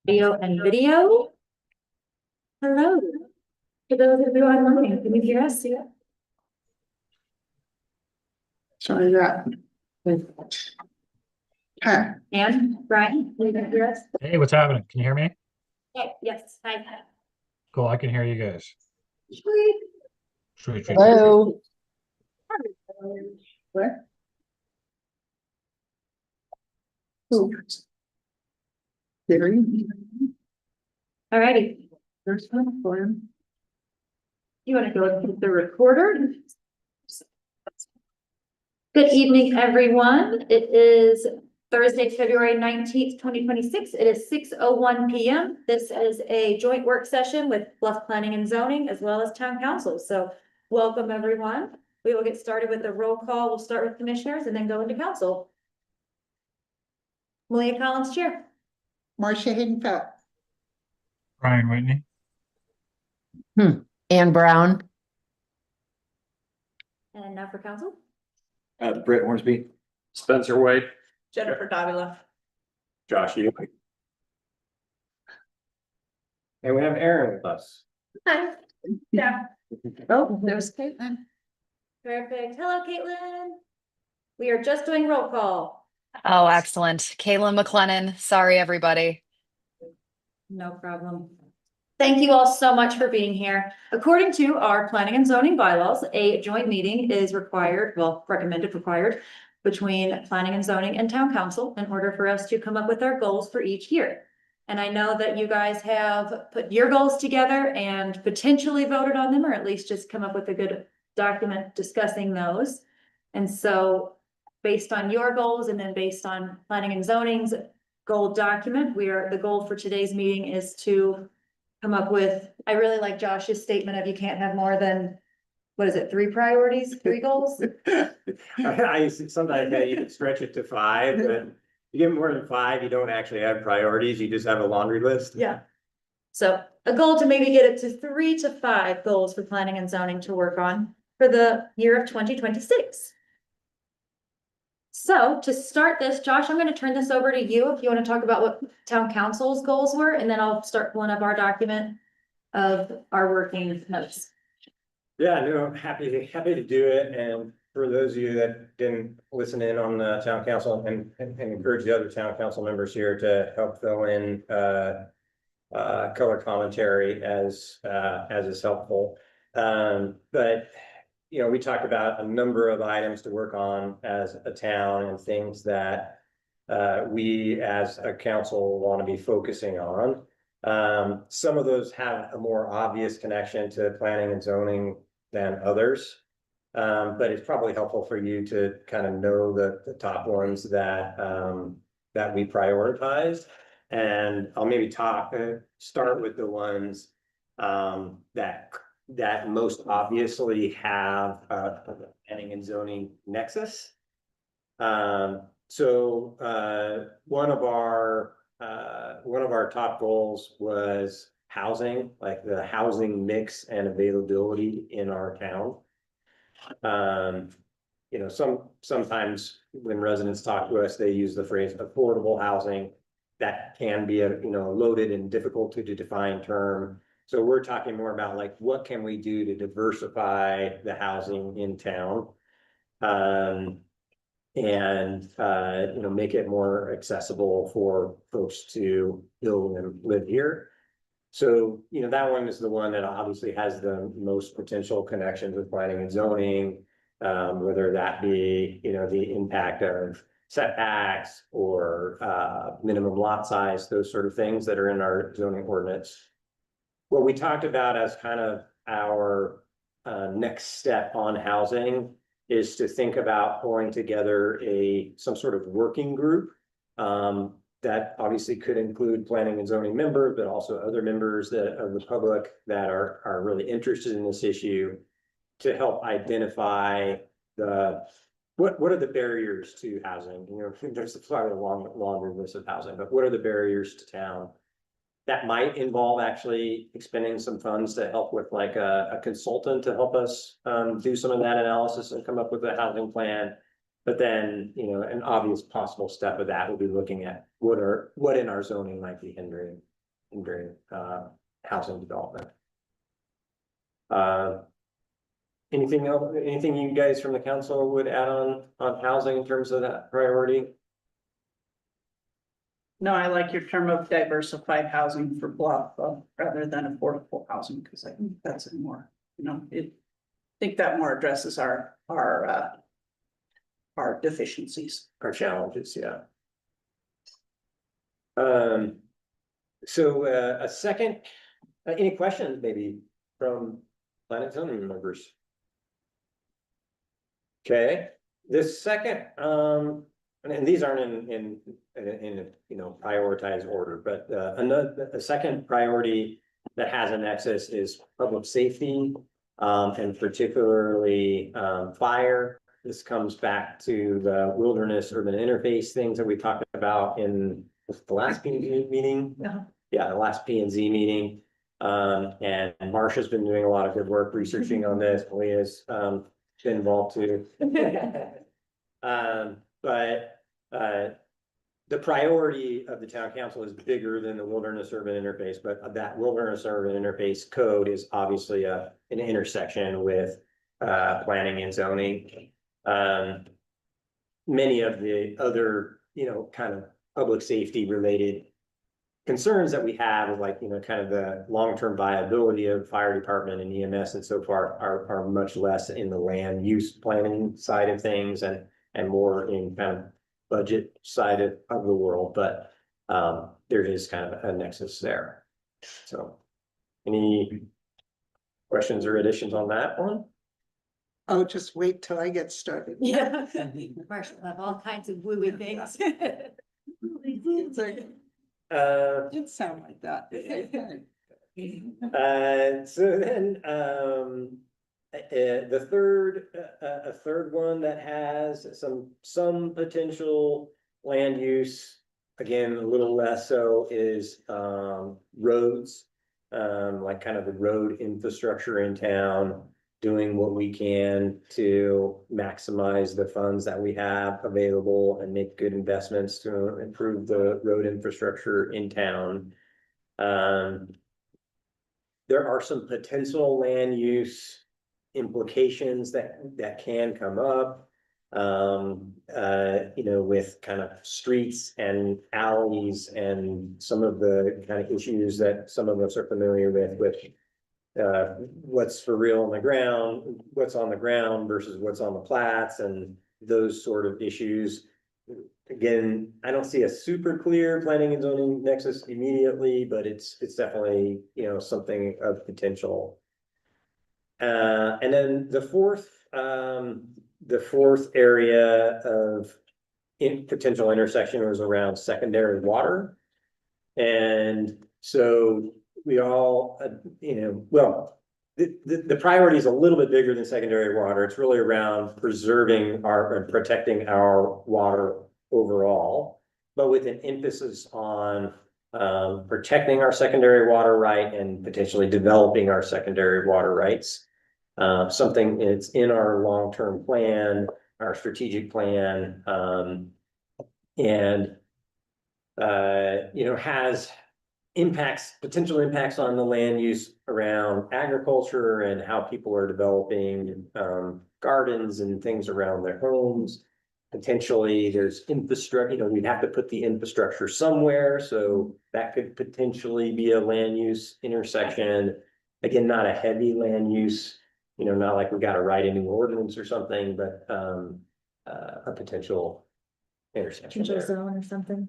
Audio and video. Hello. For those of you online, can you hear us? Yeah. Sorry, that. Okay. And Brian, can you hear us? Hey, what's happening? Can you hear me? Okay, yes, hi. Cool, I can hear you guys. Sweet. Sweet, sweet. Hello. Where? Oh. There you. All righty. There's one for him. You want to go with the recorder? Good evening, everyone. It is Thursday, February 19th, 2026. It is 6:01 p.m. This is a joint work session with Bluff Planning and Zoning as well as Town Council. So welcome, everyone. We will get started with the roll call. We'll start with commissioners and then go into council. Malia Collins, Chair. Marcia Hiddenfeld. Brian Whitney. Ann Brown. And now for council. Brett Hornsby. Spencer Wade. Jennifer Davila. Josh Ely. And we have Aaron with us. Hi. Yeah. Oh, there's Caitlin. Perfect. Hello, Caitlin. We are just doing roll call. Oh, excellent. Kayla McLennan. Sorry, everybody. No problem. Thank you all so much for being here. According to our planning and zoning bylaws, a joint meeting is required, well, recommended required between planning and zoning and town council in order for us to come up with our goals for each year. And I know that you guys have put your goals together and potentially voted on them, or at least just come up with a good document discussing those. And so based on your goals and then based on planning and zoning's goal document, the goal for today's meeting is to come up with, I really like Josh's statement of you can't have more than, what is it, 3 priorities, 3 goals? I sometimes you can stretch it to 5, but you give more than 5, you don't actually have priorities, you just have a laundry list. Yeah. So a goal to maybe get it to 3 to 5 goals for planning and zoning to work on for the year of 2026. So to start this, Josh, I'm going to turn this over to you if you want to talk about what town council's goals were, and then I'll start pulling up our document of our working notes. Yeah, no, happy to do it. And for those of you that didn't listen in on the town council and encourage the other town council members here to help fill in color commentary as is helpful. But you know, we talked about a number of items to work on as a town and things that we as a council want to be focusing on. Some of those have a more obvious connection to planning and zoning than others. But it's probably helpful for you to kind of know the top ones that that we prioritized. And I'll maybe start with the ones that most obviously have planning and zoning nexus. So one of our top goals was housing, like the housing mix and availability in our town. You know, sometimes when residents talk to us, they use the phrase affordable housing. That can be a loaded and difficult to define term. So we're talking more about like, what can we do to diversify the housing in town? And make it more accessible for folks to build and live here. So, that one is the one that obviously has the most potential connections with planning and zoning, whether that be, the impact of setbacks or minimum lot size, those sort of things that are in our zoning ordinance. What we talked about as kind of our next step on housing is to think about pulling together some sort of working group that obviously could include planning and zoning members, but also other members of the public that are really interested in this issue, to help identify what are the barriers to housing. There's probably a longer list of housing, but what are the barriers to town? That might involve actually expending some funds to help with like a consultant to help us do some of that analysis and come up with a housing plan. But then, you know, an obvious possible step of that will be looking at what in our zoning might be hindering housing development. Anything else, anything you guys from the council would add on housing in terms of that priority? No, I like your term of diversified housing for Bluff, rather than affordable housing, because I think that's a more, you know, I think that more addresses our deficiencies. Our challenges, yeah. So a second, any questions maybe from Planet Zoning members? Okay, this second, and these aren't in you know, prioritized order, but a second priority that has a nexus is public safety, and particularly fire. This comes back to the wilderness urban interface things that we talked about in the last meeting. Uh-huh. Yeah, the last P and Z meeting. And Marcia's been doing a lot of good work researching on this. Leah's been involved too. But the priority of the town council is bigger than the wilderness urban interface, but that wilderness urban interface code is obviously an intersection with planning and zoning. Many of the other, you know, kind of public safety related concerns that we have, like, you know, kind of the long-term viability of fire department and EMS and so far are much less in the land use planning side of things and more in kind of budget side of the world, but there is kind of a nexus there. So any questions or additions on that one? Oh, just wait till I get started. Yeah. Marshall have all kinds of woo-woo things. It's like, it sound like that. So then, the third, a third one that has some potential land use, again, a little less so, is roads. Like kind of the road infrastructure in town, doing what we can to maximize the funds that we have available and make good investments to improve the road infrastructure in town. There are some potential land use implications that can come up. You know, with kind of streets and alleys and some of the kind of issues that some of us are familiar with what's for real on the ground, what's on the ground versus what's on the plats and those sort of issues. Again, I don't see a super clear planning and zoning nexus immediately, but it's definitely, you know, something of potential. And then the fourth area of potential intersection was around secondary water. And so we all, you know, well, the priority is a little bit bigger than secondary water. It's really around preserving and protecting our water overall, but with an emphasis on protecting our secondary water right and potentially developing our secondary water rights. Something that's in our long-term plan, our strategic plan, and you know, has potential impacts on the land use around agriculture and how people are developing gardens and things around their homes. Potentially there's infrastructure, you know, we'd have to put the infrastructure somewhere, so that could potentially be a land use intersection. Again, not a heavy land use, you know, not like we got to write a new ordinance or something, but a potential intersection Potential there. zone or something.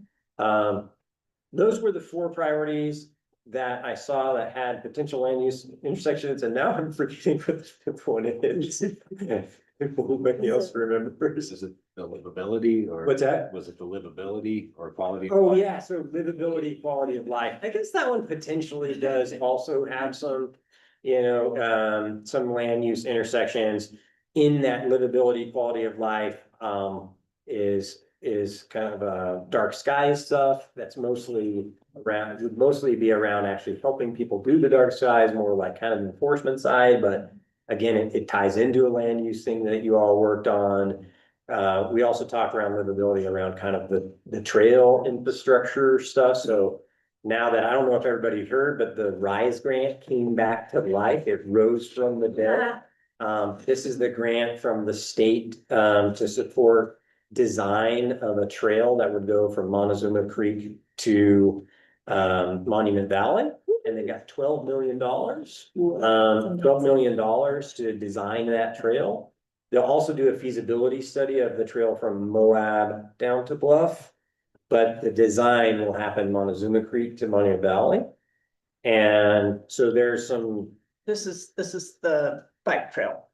Those were the four priorities that I saw that had potential land use intersections, and now I'm forgetting what the fifth one is. If anybody else remembers. Is it the livability or? What's that? Was it the livability or quality? of Oh, life? yeah, so livability, quality of life. I guess that one potentially does also have some, you know, some land use intersections. In that livability, quality of life, is kind of dark sky stuff that's mostly around, would mostly be around actually helping people do the dark skies, more like kind of enforcement side, but again, it ties into a land use thing that you all worked on. we also talked around livability around kind of the trail infrastructure stuff, so. Now that, I don't know if everybody heard, but the RISE grant came back to life, it rose from the dead. This is the grant from the state, to support design of a trail that would go from Montezuma Creek to Monument Valley, and they got $12 million. $12 million to design that trail. They'll also do a feasibility study of the trail from Moab down to Bluff. But the design will happen Montezuma Creek to Monument Valley. And so there's some, This is the bike trail.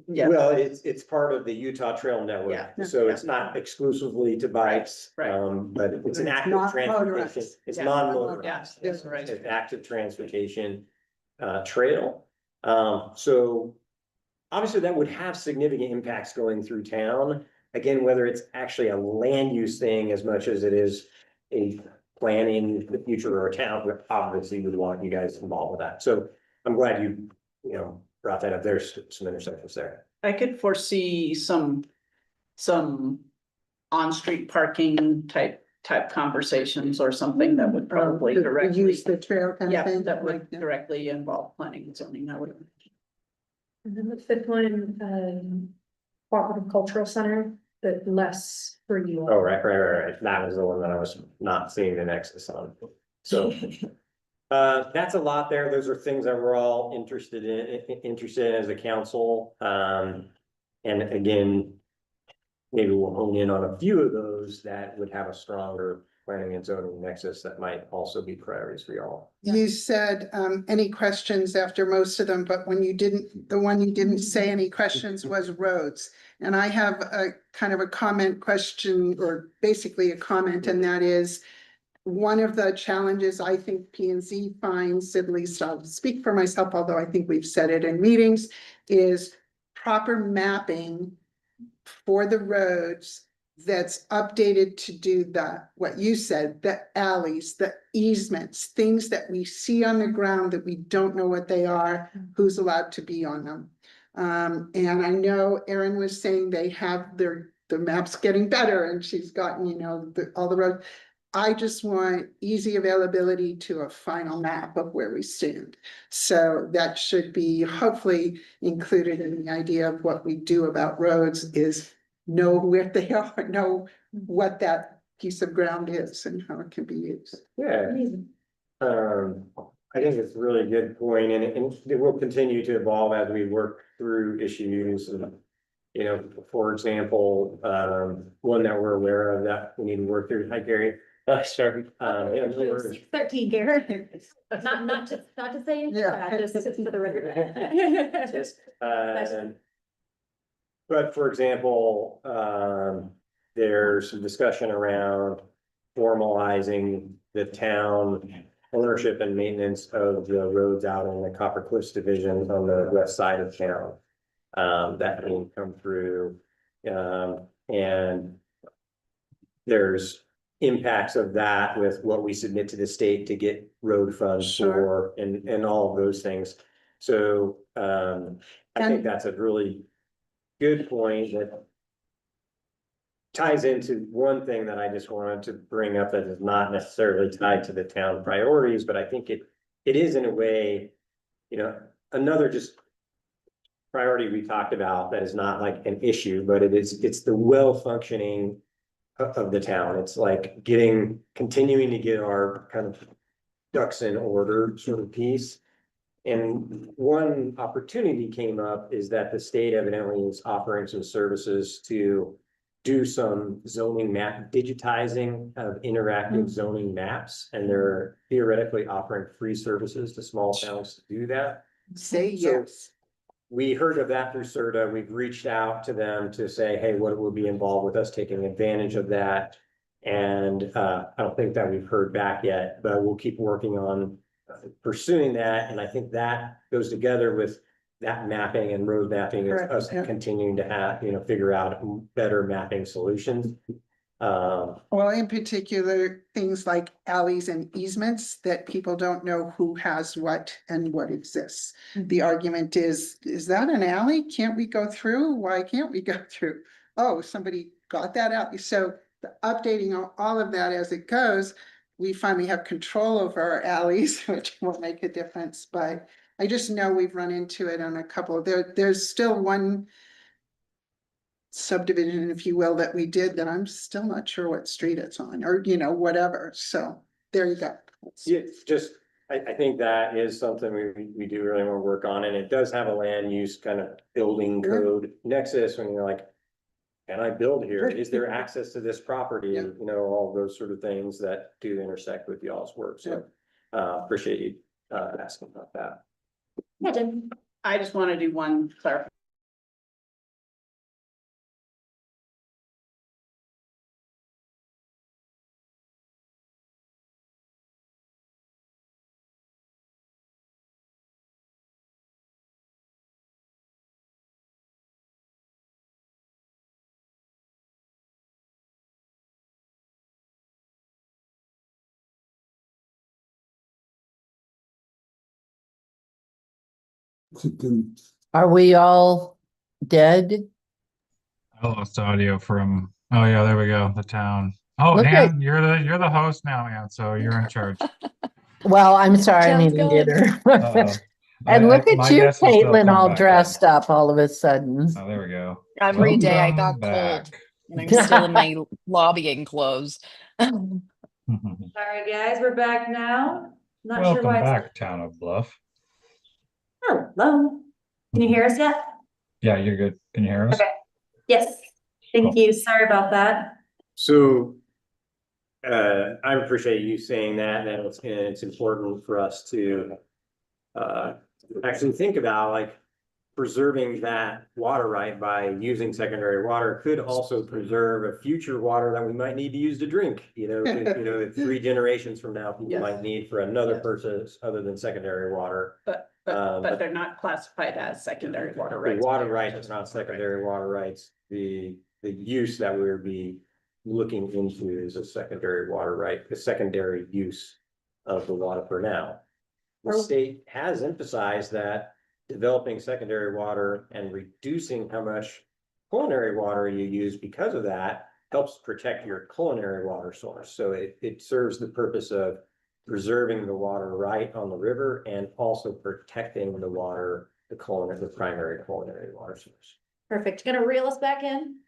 Yeah, well, it's part of the Utah Trail Network. Yeah. So it's not exclusively to bikes, Right. But it's an It's active not transportation. motorized. It's Yeah. non-motorized. yeah, that's right. It's active transportation trail. So obviously that would have significant impacts going through town. Again, whether it's actually a land use thing as much as it is a planning the future of our town, we obviously would want you guys involved with that. So I'm glad you brought that up. There's some intersections there. I could foresee some on-street parking type conversations or something that would probably To directly. use the trail kind of Yeah, thing. that would like, yeah. directly involve planning and zoning, I would. And then the fifth one, cooperative cultural center, but less for you all. Oh, right. That was the one that I was not seeing the nexus on. So that's a lot there. Those are things that we're all interested in as a council. And again, maybe we'll hone in on a few of those that would have a stronger planning and zoning nexus that might also be priorities for y'all. You said, any questions after most of them, but when you didn't, the one you didn't say any questions was roads. And I have a kind of a comment question, or basically a comment, and that is one of the challenges I think P and Z finds, at least I'll speak for myself, although I think we've said it in meetings, is proper mapping for the roads that's updated to do what you said, the alleys, the easements, things that we see on the ground that we don't know what they are, who's allowed to be on them. And I know Erin was saying they have the maps getting better, and she's gotten, all the roads. I just want easy availability to a final map of where we stand. So that should be hopefully included in the idea of what we do about roads is know where they are, know what that piece of ground is and how it can be used. Yeah. I think it's a really good point, and it will continue to evolve as we work through issues. And, for example, one that we're aware of that we need to work through. Hi, Gary. Sorry. 13, Garrett. Not to say, Yeah. just for the record. But for example, there's some discussion around formalizing the town ownership and maintenance of the roads out in the Copper Cliffs division on the west side of town. That will come through, and there's impacts of that with what we submit to the state to get road funds Sure. for and all of those things. So I think that's a really good point that ties into one thing that I just wanted to bring up that is not necessarily tied to the town priorities, but I think it is in a way, another just priority we talked about that is not like an issue, but it's the well-functioning of the town. It's like continuing to get our kind of ducks in order sort of piece. And one opportunity came up is that the state evidently is offering some services to do some zoning map digitizing of interactive zoning maps. And they're theoretically offering free services to small towns to do that. Say So- yes. We heard of that through CERTA. We've reached out to them to say, hey, what would be involved with us taking advantage of that? And I don't think that we've heard back yet, but we'll keep working on pursuing that. And I think that goes together with that mapping and road mapping, Correct, us yeah. continuing to have, figure out better mapping solutions. Well, in particular, things like alleys and easements that people don't know who has what and what exists. The argument is that an alley? Can't we go through? Why can't we go through? oh, somebody got that out. So updating all of that as it goes, we finally have control over our alleys, which will make a difference, but I just know we've run into it on a couple. There's still one subdivision, if you will, that we did that I'm still not sure what street it's on, or, you know, whatever. So there you go. Yeah, it's just, I think that is something we do really want to work on, and it does have a land use kind of building Sure. code nexus when you're like, can I build here? Is there access to this property? Yeah. You know, all those sort of things that do intersect with y'all's work. So, appreciate you, asking about that. Yeah, Jen. I just want to do one clarification. Are we all dead? I lost audio from, oh yeah, there we go, the town. Oh, Look Ann, you're the host now, Ann, so you're in charge. Well, I'm sorry, I'm Sounds eating good. dinner. Uh-oh. And look at My you, guess is they'll Caitlin, come all back dressed in. up all of a sudden. Oh, there we go. Every day I Welcome got cold back. and I'm still in my lobbying clothes. All right, guys, we're back now. Not sure Welcome why. back, town of Bluff. Hello. Can you hear us yet? Yeah, you're good. Can you hear us? Okay. Yes. Thank Cool. you. Sorry about that. So, I appreciate you saying that, and it's important for us to, actually think about, like, preserving that water right by using secondary water could also preserve a future water that we might need to use to drink, you know, 'cause, you know, 3 generations from now, people Yes. might need for another Yes. purpose other than secondary water. But they're not classified as secondary water The rights. water rights are not secondary water rights. The use that we would be looking into is a secondary water right, the secondary use of the water for now. The state has emphasized that developing secondary water and reducing how much culinary water you use because of that helps protect your culinary water source. So it serves the purpose of preserving the water right on the river and also protecting the water, the primary culinary water source. Perfect. Gonna reel us back in.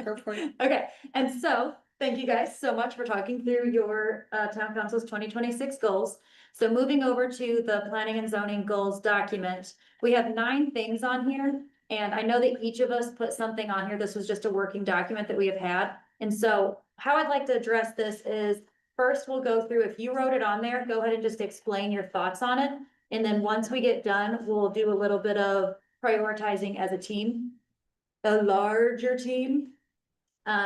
Go for it. Okay, and so, thank you guys so much for talking through your town council's 2026 goals. So moving over to the planning and zoning goals document, we have 9 things on here. And I know that each of us put something on here. This was just a working document that we have had. And so how I'd like to address this is, first we'll go through, if you wrote it on there, go ahead and just explain your thoughts on it. And then once we get done, we'll do a little bit of prioritizing as a team, a larger team.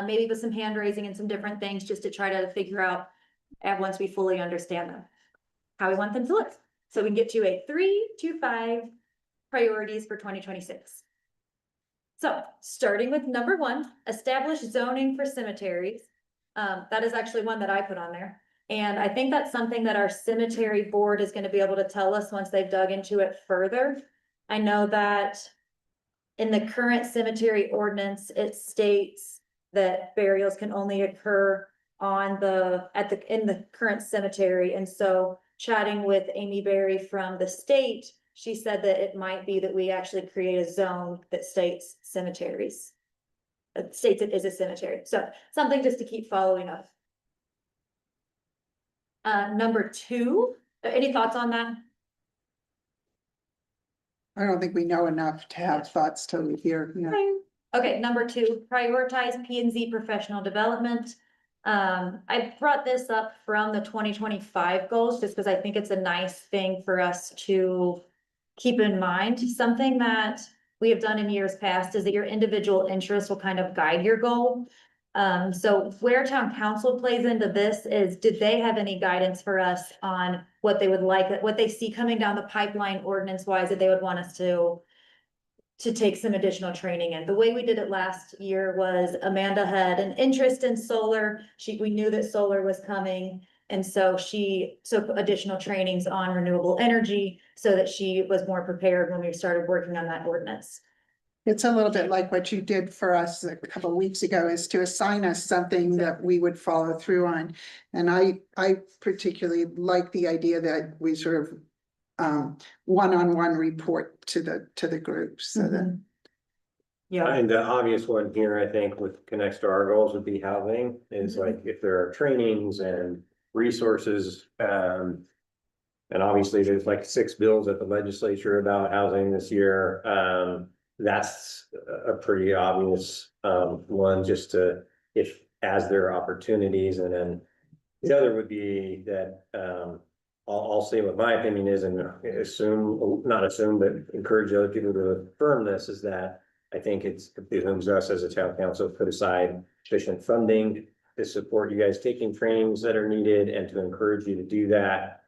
Maybe with some hand raising and some different things just to try to figure out, and once we fully understand them, how we want them to look. So we can get to a 3 to 5 priorities for 2026. So starting with number 1, establish zoning for cemeteries. That is actually one that I put on there. And I think that's something that our cemetery board is going to be able to tell us once they've dug into it further. I know that in the current cemetery ordinance, it states that burials can only occur on in the current cemetery. And so chatting with Amy Berry from the state, she said that it might be that we actually create a zone that states cemeteries. It states it is a cemetery. So something just to keep following up. Number 2, any thoughts on that? I don't think we know enough to have thoughts till here. Okay, number 2, prioritize P and Z professional development. I brought this up from the 2025 goals just because I think it's a nice thing for us to keep in mind. Something that we have done in years past is that your individual interests will kind of guide your goal. So where town council plays into this is, did they have any guidance for us on what they would like, what they see coming down the pipeline ordinance wise that they would want us to take some additional training in? The way we did it last year was Amanda had an interest in solar. We knew that solar was coming. And so she took additional trainings on renewable energy so that she was more prepared when we started working on that ordinance. It's a little bit like what you did for us a couple of weeks ago, is to assign us something that we would follow through on. And I particularly like the idea that we sort of one-on-one report to the group, so that. Yeah, And the obvious one here, I think, with connects to our goals would be housing, is like if there are trainings and resources, and obviously there's like 6 bills at the legislature about housing this year. That's a pretty obvious one, just to, if, as there are opportunities. And then the other would be that I'll say what my opinion is, and not assume, but encourage other people to affirm this, is that I think it behooves us as a town council to put aside sufficient funding to support you guys taking trainings that are needed and to encourage you to do that.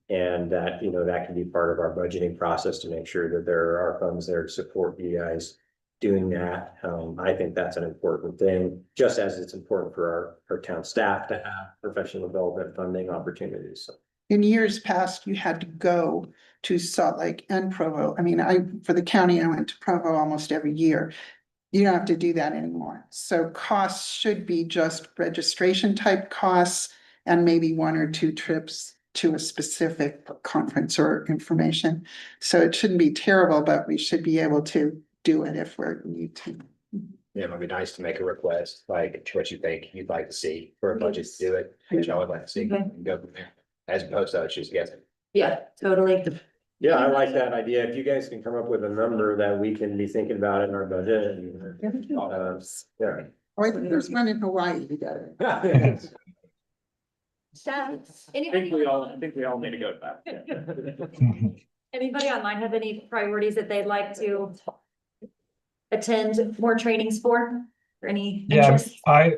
And that, you know, that can be part of our budgeting process to make sure that there are funds there to support you guys doing that. I think that's an important thing, just as it's important for our town staff to have professional development funding opportunities. In years past, you had to go to Salt Lake and Provo. I mean, for the county, I went to Provo almost every year. You don't have to do that anymore. So costs should be just registration type costs and maybe 1 or 2 trips to a specific conference or information. So it shouldn't be terrible, but we should be able to do it if we need to. Yeah, it would be nice to make a request, like what you think you'd like to see for a budget to do it, which I would like to see, Okay. and go from there. As opposed to just guessing. yeah, totally. Yeah, I like that idea. If you guys can come up with a number that we can be thinking about in our budget, and yeah. Oh, I think there's one in Hawaii, you got it. I think we all need to go to that. Anybody online have any priorities that they'd like to attend more trainings for, or any Yeah, interests? I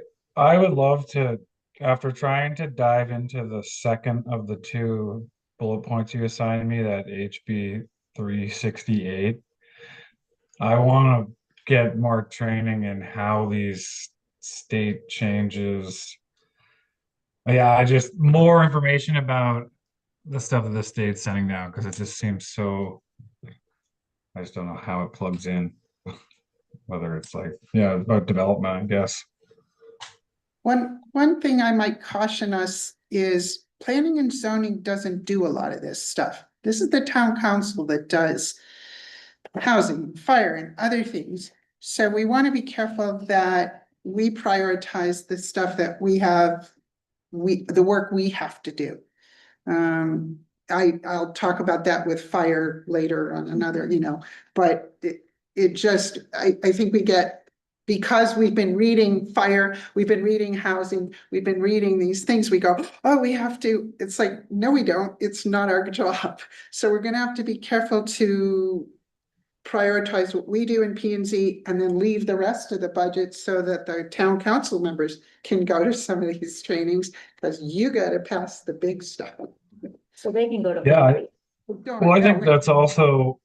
would love to, after trying to dive into the second of the 2 bullet points you assigned me, that HB 368. I want to get more training in how these state changes. Yeah, I just more information about the stuff that the state's sending down, because it just seems so, I just don't know how it plugs in. Whether it's like, yeah, about development, I guess. One thing I might caution us is planning and zoning doesn't do a lot of this stuff. This is the town council that does housing, fire, and other things. So we want to be careful that we prioritize the stuff that we have, the work we have to do. I'll talk about that with fire later on another, but it just, I think we get, because we've been reading fire, we've been reading housing, we've been reading these things, we go, oh, we have to, it's like, no, we don't, it's not our job. So we're gonna have to be careful to prioritize what we do in P and Z and then leave the rest of the budget so that the town council members can go to some of these trainings, because you gotta pass the big stuff. So they can go to. Yeah, Don't- well, I think no, that's also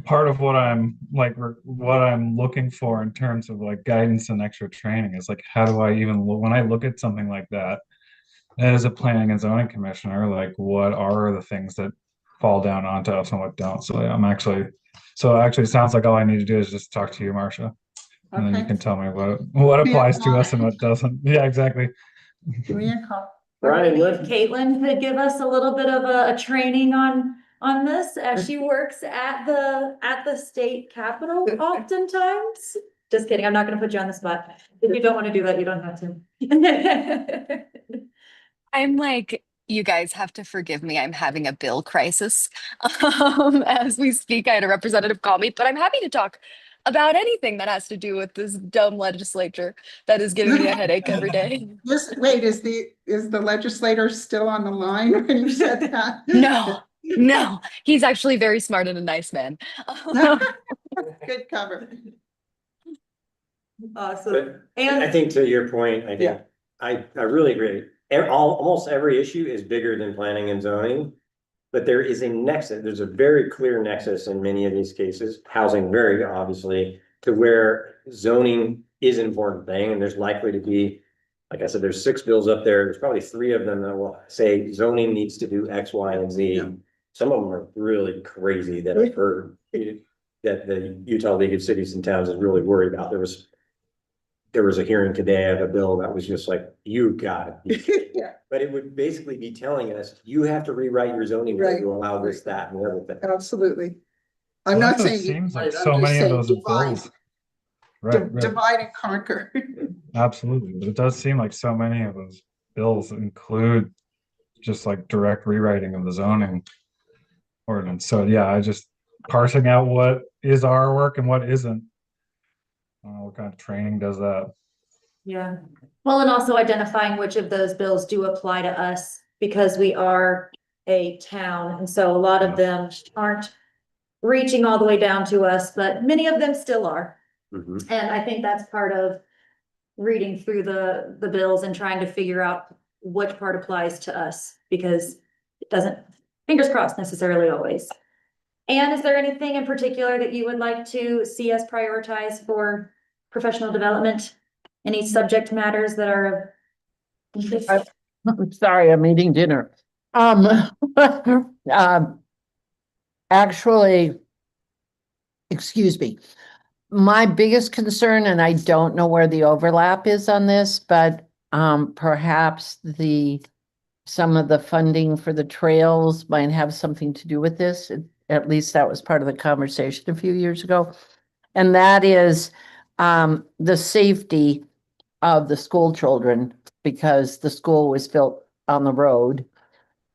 part of what I'm like, what I'm looking for in terms of like guidance and extra training is like, how do I even, when I look at something like that, as a planning and zoning commissioner, like what are the things that fall down onto us and what don't? So yeah, it sounds like all I need to do is just talk to you, Marcia. And then you Okay. can tell me what applies to us and what doesn't. Yeah, exactly. Give me a call. Brian, Maybe if Caitlin could give us a little bit of a training on this, as she works at the state capitol oftentimes. Just kidding, I'm not gonna put you on the spot. If you don't wanna do that, you don't have to. I'm like, you guys have to forgive me. I'm having a bill crisis as we speak. I had a representative call me, but I'm happy to talk about anything that has to do with this dumb legislature that is giving me a headache every day. Just wait, is the legislator still on the line when you said that? No, he's actually very smart and a nice man. Good cover. Awesome. I think to your point, Yeah. I really agree. Almost every issue is bigger than planning and zoning. But there is a nexus, there's a very clear nexus in many of these cases, housing very obviously, to where zoning is an important thing, and there's likely to be, like I said, there's 6 bills up there, there's probably 3 of them that will say zoning needs to do X, Y, and Z. Yeah. Some of them are really crazy that I've heard. that the Utah League of Cities and Towns is really worried about. There was a hearing today of a bill that was just like, you got it. Yeah, But it would basically be telling us, you have to rewrite your zoning Right. code to allow this, that, and the other thing. absolutely. I'm Well, not that's what it saying. seems like I'm so just many of saying those divide- bills. Right, right, Divide and conquer. absolutely, but it does seem like so many of those bills include just like direct rewriting of the zoning ordinance. So yeah, I just parsing out what is our work and what isn't. I don't know what kind of training does that. Yeah, well, and also identifying which of those bills do apply to us because we are a town, and so a lot of them aren't reaching all the way down to us, but many of them still are. Mhm. And I think that's part of reading through the bills and trying to figure out which part applies to us, because it doesn't, fingers crossed, necessarily always. And is there anything in particular that you would like to see us prioritize for professional development? Any subject matters that are of interest? I'm sorry, I'm eating dinner. Actually, excuse me. My biggest concern, and I don't know where the overlap is on this, but perhaps some of the funding for the trails might have something to do with this. At least that was part of the conversation a few years ago. And that is the safety of the school children, because the school was built on the road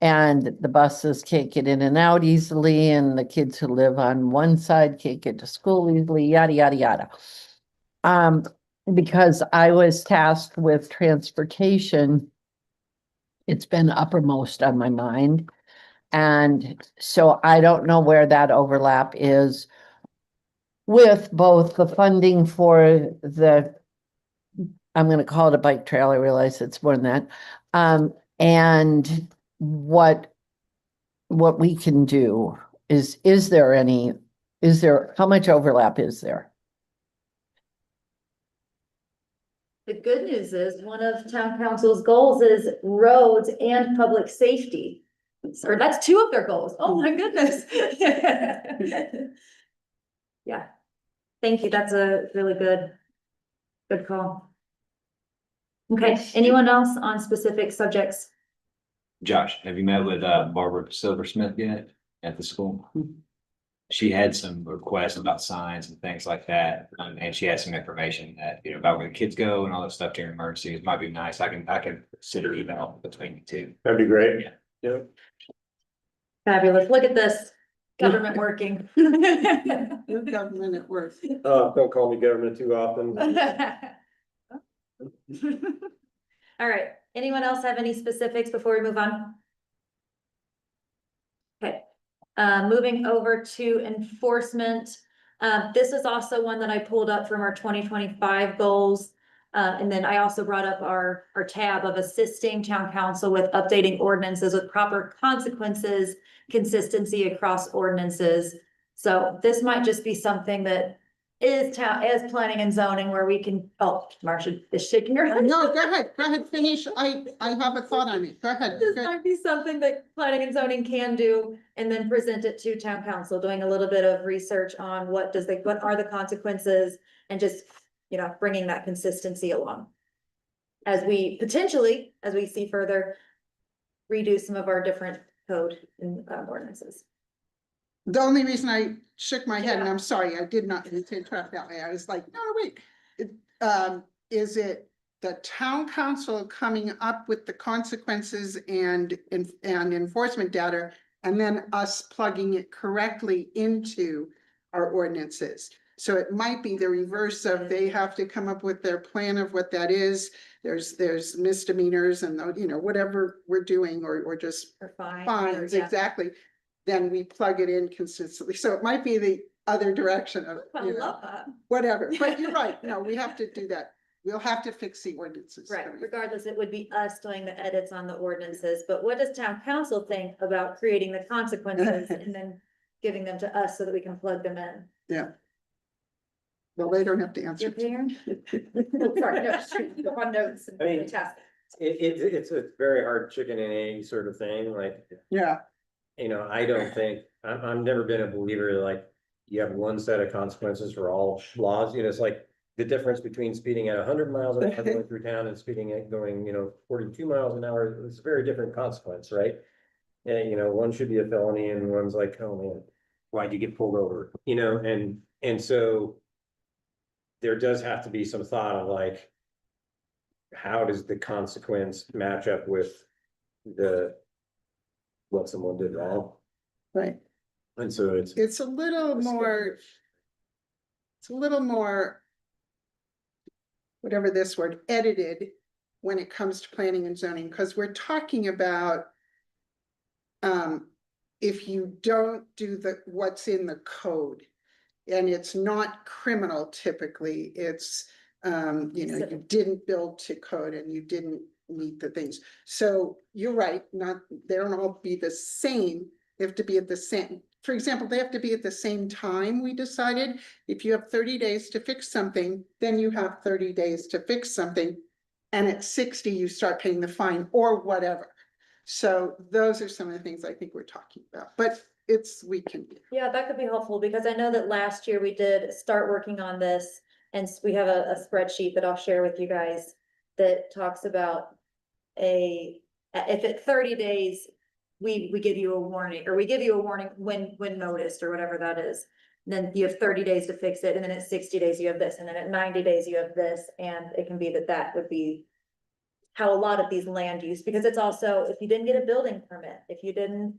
and the buses can't get in and out easily, and the kids who live on one side can't get to school easily, yada, yada, yada. Because I was tasked with transportation, it's been uppermost on my mind. And so I don't know where that overlap is with both the funding for I'm going to call it a bike trail. I realize it's more than that. And what we can do is how much overlap is there? The good news is one of town council's goals is roads and public safety. Or that's two of their goals. Oh my goodness. Yeah. Thank you. That's a really good call. Okay, anyone else on specific subjects? Josh, have you met with Barbara Silversmith yet at the school? She had some requests about signs and things like that, and she had some information that, about where the kids go and all that stuff during emergencies. It might be nice. I can consider email between the two. That'd be great. Yeah. Yeah. Fabulous. Look at this. Government working. Good government at work. Don't call me government too often. All right, anyone else have any specifics before we move on? Okay, moving over to enforcement. This is also one that I pulled up from our 2025 goals. And then I also brought up our tab of assisting town council with updating ordinances with proper consequences, consistency across ordinances. So this might just be something that is planning and zoning where we can, Marcia is shaking her head. No, go ahead, finish. I have a thought on it. Go ahead. This might be something that planning and zoning can do and then present it to town council, doing a little bit of research on what are the consequences, and just, bringing that consistency along. As we potentially, as we see further, redo some of our different code and ordinances. The only reason I shook my head, and Yeah. I'm sorry, I did not mean to interrupt that way. I was like, no, wait. Is it the town council coming up with the consequences and enforcement data, and then us plugging it correctly into our ordinances? So it might be the reverse of they have to come up with their plan of what that is. There's misdemeanors and, whatever we're doing, or just Or fines. fines, Yeah. exactly. Then we plug it in consistently. So it might be the other direction of, I love that. whatever. But you're right. No, we have to do that. We'll have to fix the ordinances. Right, regardless, it would be us doing the edits on the ordinances, but what does town council think about creating the consequences and then giving them to us so that we can plug them in? Yeah. Well, they don't have to Your answer. parent? Sorry, no, shoot, go on notes and I mean, test. It's a very hard chicken and egg sort of thing, like, Yeah, I don't think, I've never been a believer, like, you have one set of consequences for all laws, you know, it's like the difference between speeding at 100 miles an hour going through town and speeding at going, 42 miles an hour, it's a very different consequence, right? And, one should be a felony and one's like, oh man, why'd you get pulled over? And so there does have to be some thought of like, how does the consequence match up with what someone did wrong? Right. And so It's a little more. It's a little more. Whatever this word, edited when it comes to planning and zoning, because we're talking about. If you don't do what's in the code. And it's not criminal typically, it's, you didn't build to code and you didn't meet the things. So you're right, they don't all be the same, they have to be at the same. For example, they have to be at the same time, we decided. If you have 30 days to fix something, then you have 30 days to fix something. And at 60, you start paying the fine or whatever. So those are some of the things I think we're talking about, but we can. Yeah, that could be helpful because I know that last year we did start working on this and we have a spreadsheet that I'll share with you guys that talks about if at 30 days, we give you a warning or we give you a warning when noticed or whatever that is. Then you have 30 days to fix it. And then at 60 days, you have this. And then at 90 days, you have this. And it can be that would be how a lot of these land use, because it's also, if you didn't get a building permit, if you didn't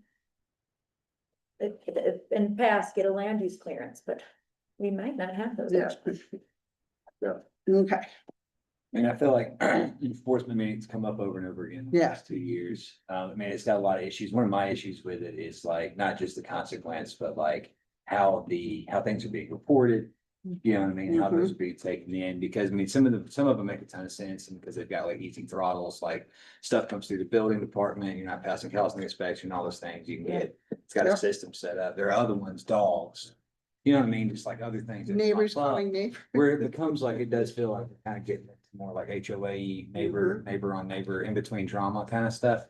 in past get a land use clearance, but we might not have those. Yeah. Okay, And I feel like enforcement meetings come up over and over again. In the Yeah. last 2 years. It's got a lot of issues. One of my issues with it is like, not just the consequence, but like how things are being reported. You know what I mean? How those are being taken in, because some of them make a ton of sense, and because they've got like easy throttles, like stuff comes through the building department, you're not passing housing inspection, all those things you can get. It's got Yeah. a system set up. There are other ones, dogs. You know what I mean? Just like other things. that neighbors pop up, calling neighbors. where it becomes like, it does feel like we're kind of getting into more like HOA, neighbor on neighbor, in between drama kind of stuff.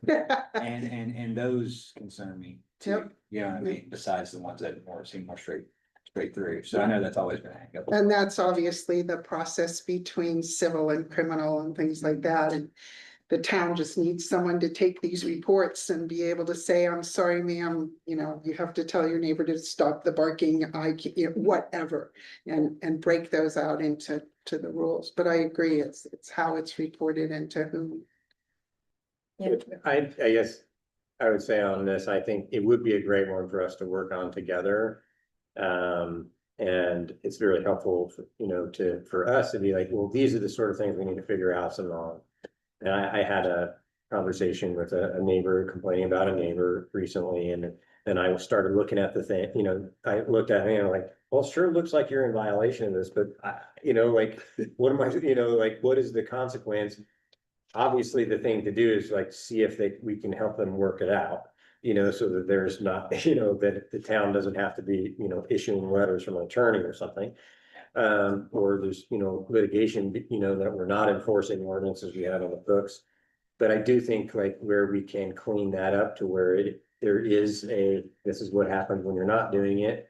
And those concern me too. Yep. You know what I mean? Besides the ones that seem more straight through. So I know that's always been a hang up. And that's obviously the process between civil and criminal and things like that, and the town just needs someone to take these reports and be able to say, I'm sorry, ma'am, you have to tell your neighbor to stop the barking, whatever, and break those out into the rules. But I agree, it's how it's reported and to whom. I guess I would say on this, I think it would be a great one for us to work on together. And it's very helpful, for us to be like, well, these are the sort of things we need to figure out some on. And I had a conversation with a neighbor complaining about a neighbor recently, and then I started looking at the thing, I looked at it and like, well, sure looks like you're in violation of this, but what am I, what is the consequence? Obviously, the thing to do is like, see if we can help them work it out. So that there's not, that the town doesn't have to be, issuing letters from an attorney or something. Or there's, litigation, that we're not enforcing ordinances we have on the books. But I do think like where we can clean that up to where there is this is what happens when you're not doing it.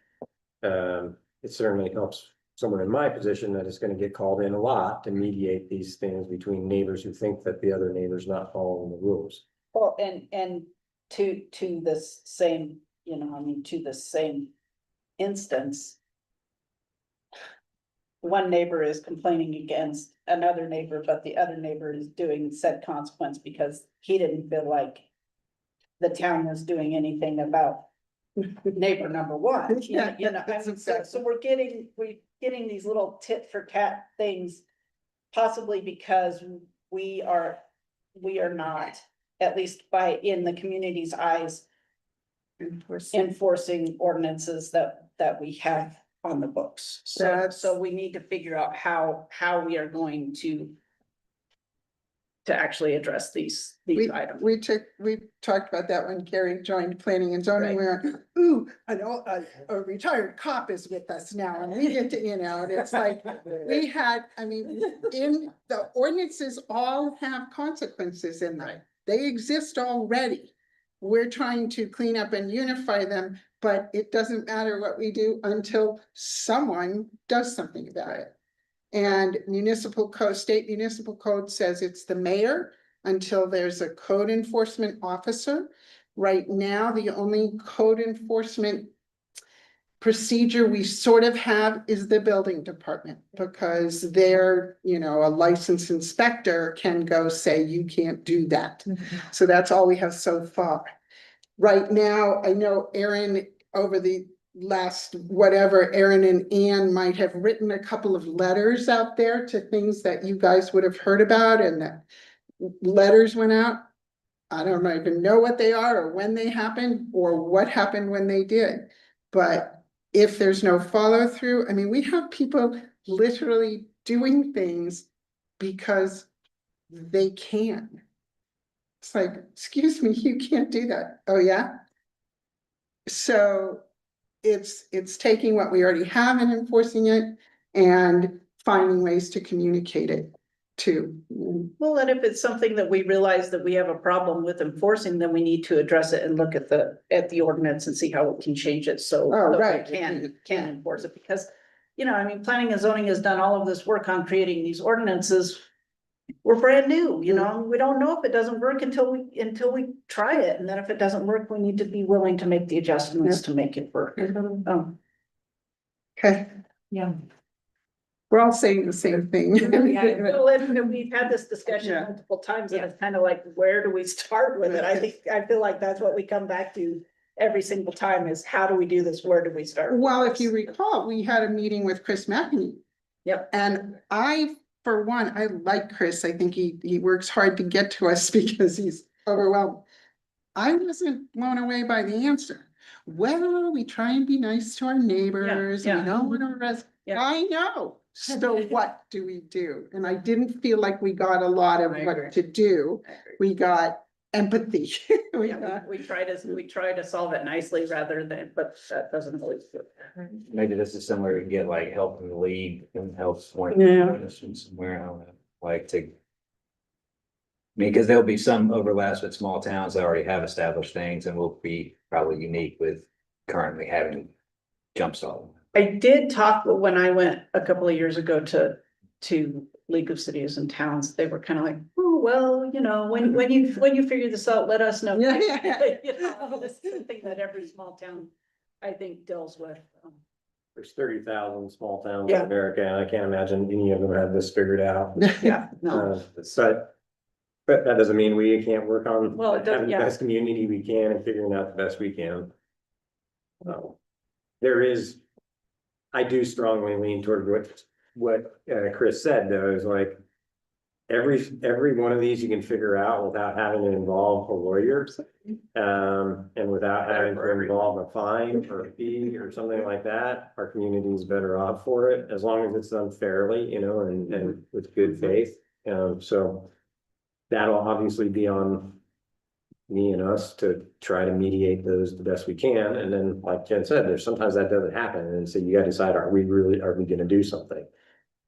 It certainly helps someone in my position that is going to get called in a lot to mediate these things between neighbors who think that the other neighbor's not following the rules. Well, and to this same, to the same instance. One neighbor is complaining against another neighbor, but the other neighbor is doing said consequence because he didn't feel like the town was doing anything about neighbor number one. So we're getting these little tit for tat things, possibly because we are not, at least in the community's eyes, enforcing ordinances that we have on the books. So we need to figure out how we are going to actually address these items. We talked about that when Carrie joined planning and zoning, where, ooh, a retired cop is with us now, and we get to, and it's like, in the ordinances all have consequences in them. They exist already. we're trying to clean up and unify them, but it doesn't matter what we do until someone does something about it. And state municipal code says it's the mayor until there's a code enforcement officer. Right now, the only code enforcement procedure we sort of have is the building department, because they're, a licensed inspector can go say, you can't do that. So that's all we have so far. Right now, I know Aaron, over the last whatever, Aaron and Ann might have written a couple of letters out there to things that you guys would have heard about, and that letters went out. I don't even know what they are or when they happened or what happened when they did. But if there's no follow through, I mean, we have people literally doing things because they can. It's like, excuse me, you can't do that. Oh, yeah. So it's taking what we already have and enforcing it and finding ways to communicate it too. Well, and if it's something that we realize that we have a problem with enforcing, then we need to address it and look at the ordinance and see how we can change it, so. Oh, that we right. Can enforce it, because, planning and zoning has done all of this work on creating these ordinances. We're brand new, we don't know if it doesn't work until we try it, and then if it doesn't work, we need to be willing to make the adjustments to make it work. Okay, Yeah. we're all saying the same thing. Well, and we've had this discussion multiple times, and it's kind of like, where do we start with it? I feel like that's what we come back to every single time, is how do we do this? Where do we start? Well, if you recall, we had a meeting with Chris McEnany. Yep. And for one, I like Chris. I think he works hard to get to us because he's overwhelmed. I wasn't blown away by the answer. Well, we try and be nice to our neighbors. Yeah, And we don't want to arrest. Yeah. I know. So what do we do? And I didn't feel like we got a lot of I what agree. to do. We got empathy. We try to solve it nicely rather than, but that doesn't always do it. Maybe this is similar, you can get like help from the league and help point. Yeah. From somewhere, I don't know, like to. I mean, because there'll be some overlaps with small towns that already have established things, and we'll be probably unique with currently having jumpstart. I did talk when I went a couple of years ago to League of Cities and Towns. They were kind of like, oh, well, when you figure this out, let us know. Yeah. This is something that every small town, I think, deals with. There's 30,000 small towns Yeah. in America, and I can't imagine any of them have this figured out. Yeah, no, But that doesn't mean we can't work on Well, it does- having the yeah. best community we can and figuring out the best we can. I do strongly lean toward what Chris said, though, is like every one of these you can figure out without having to involve a lawyer. And without having to involve a fine or a fee or something like that, our community is better off for it, as long as it's done fairly, and with good faith. So that'll obviously be on me and us to try to mediate those the best we can. And then, like Jen said, there's sometimes that doesn't happen. And so you gotta decide, are we gonna do something?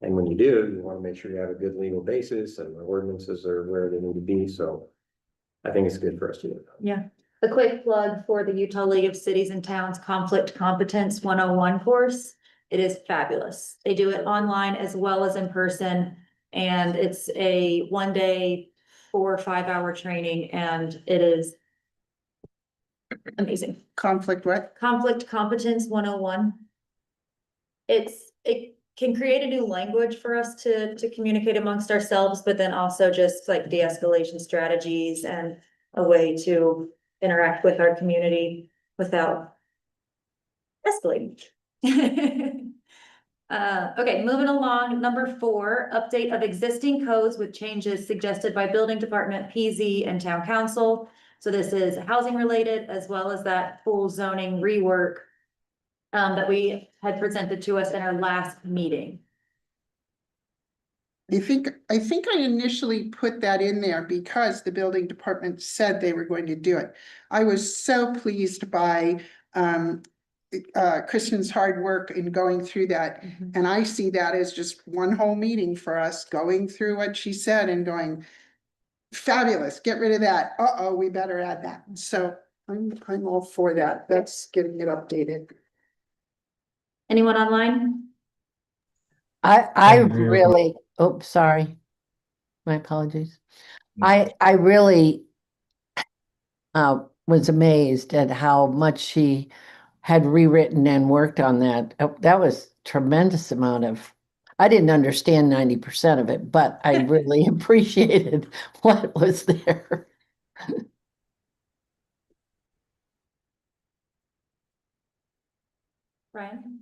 And when you do, you wanna make sure you have a good legal basis and the ordinances are where they need to be. So I think it's good for us to do it. Yeah. A quick plug for the Utah League of Cities and Towns Conflict Competence 101 course. It is fabulous. They do it online as well as in person. And it's a 1-day, 4 or 5 hour training, and it is amazing. Conflict what? Conflict Competence 101. It can create a new language for us to communicate amongst ourselves, but then also just like de-escalation strategies and a way to interact with our community without escalating. Okay, moving along, number 4, update of existing codes with changes suggested by building department, PZ, and town council. So this is housing related, as well as that full zoning rework that we had presented to us in our last meeting. I think I initially put that in there because the building department said they were going to do it. I was so pleased by Kristen's hard work in going through that. And I see that as just one whole meeting for us, going through what she said and going, Fabulous, get rid of that. Uh-oh, we better add that. So I'm all for that. That's getting it updated. Anyone online? I agree with really, oh, sorry. My apologies. I really was amazed at how much she had rewritten and worked on that. That was tremendous amount of, I didn't understand 90% of it, but I really appreciated what was there. Brian?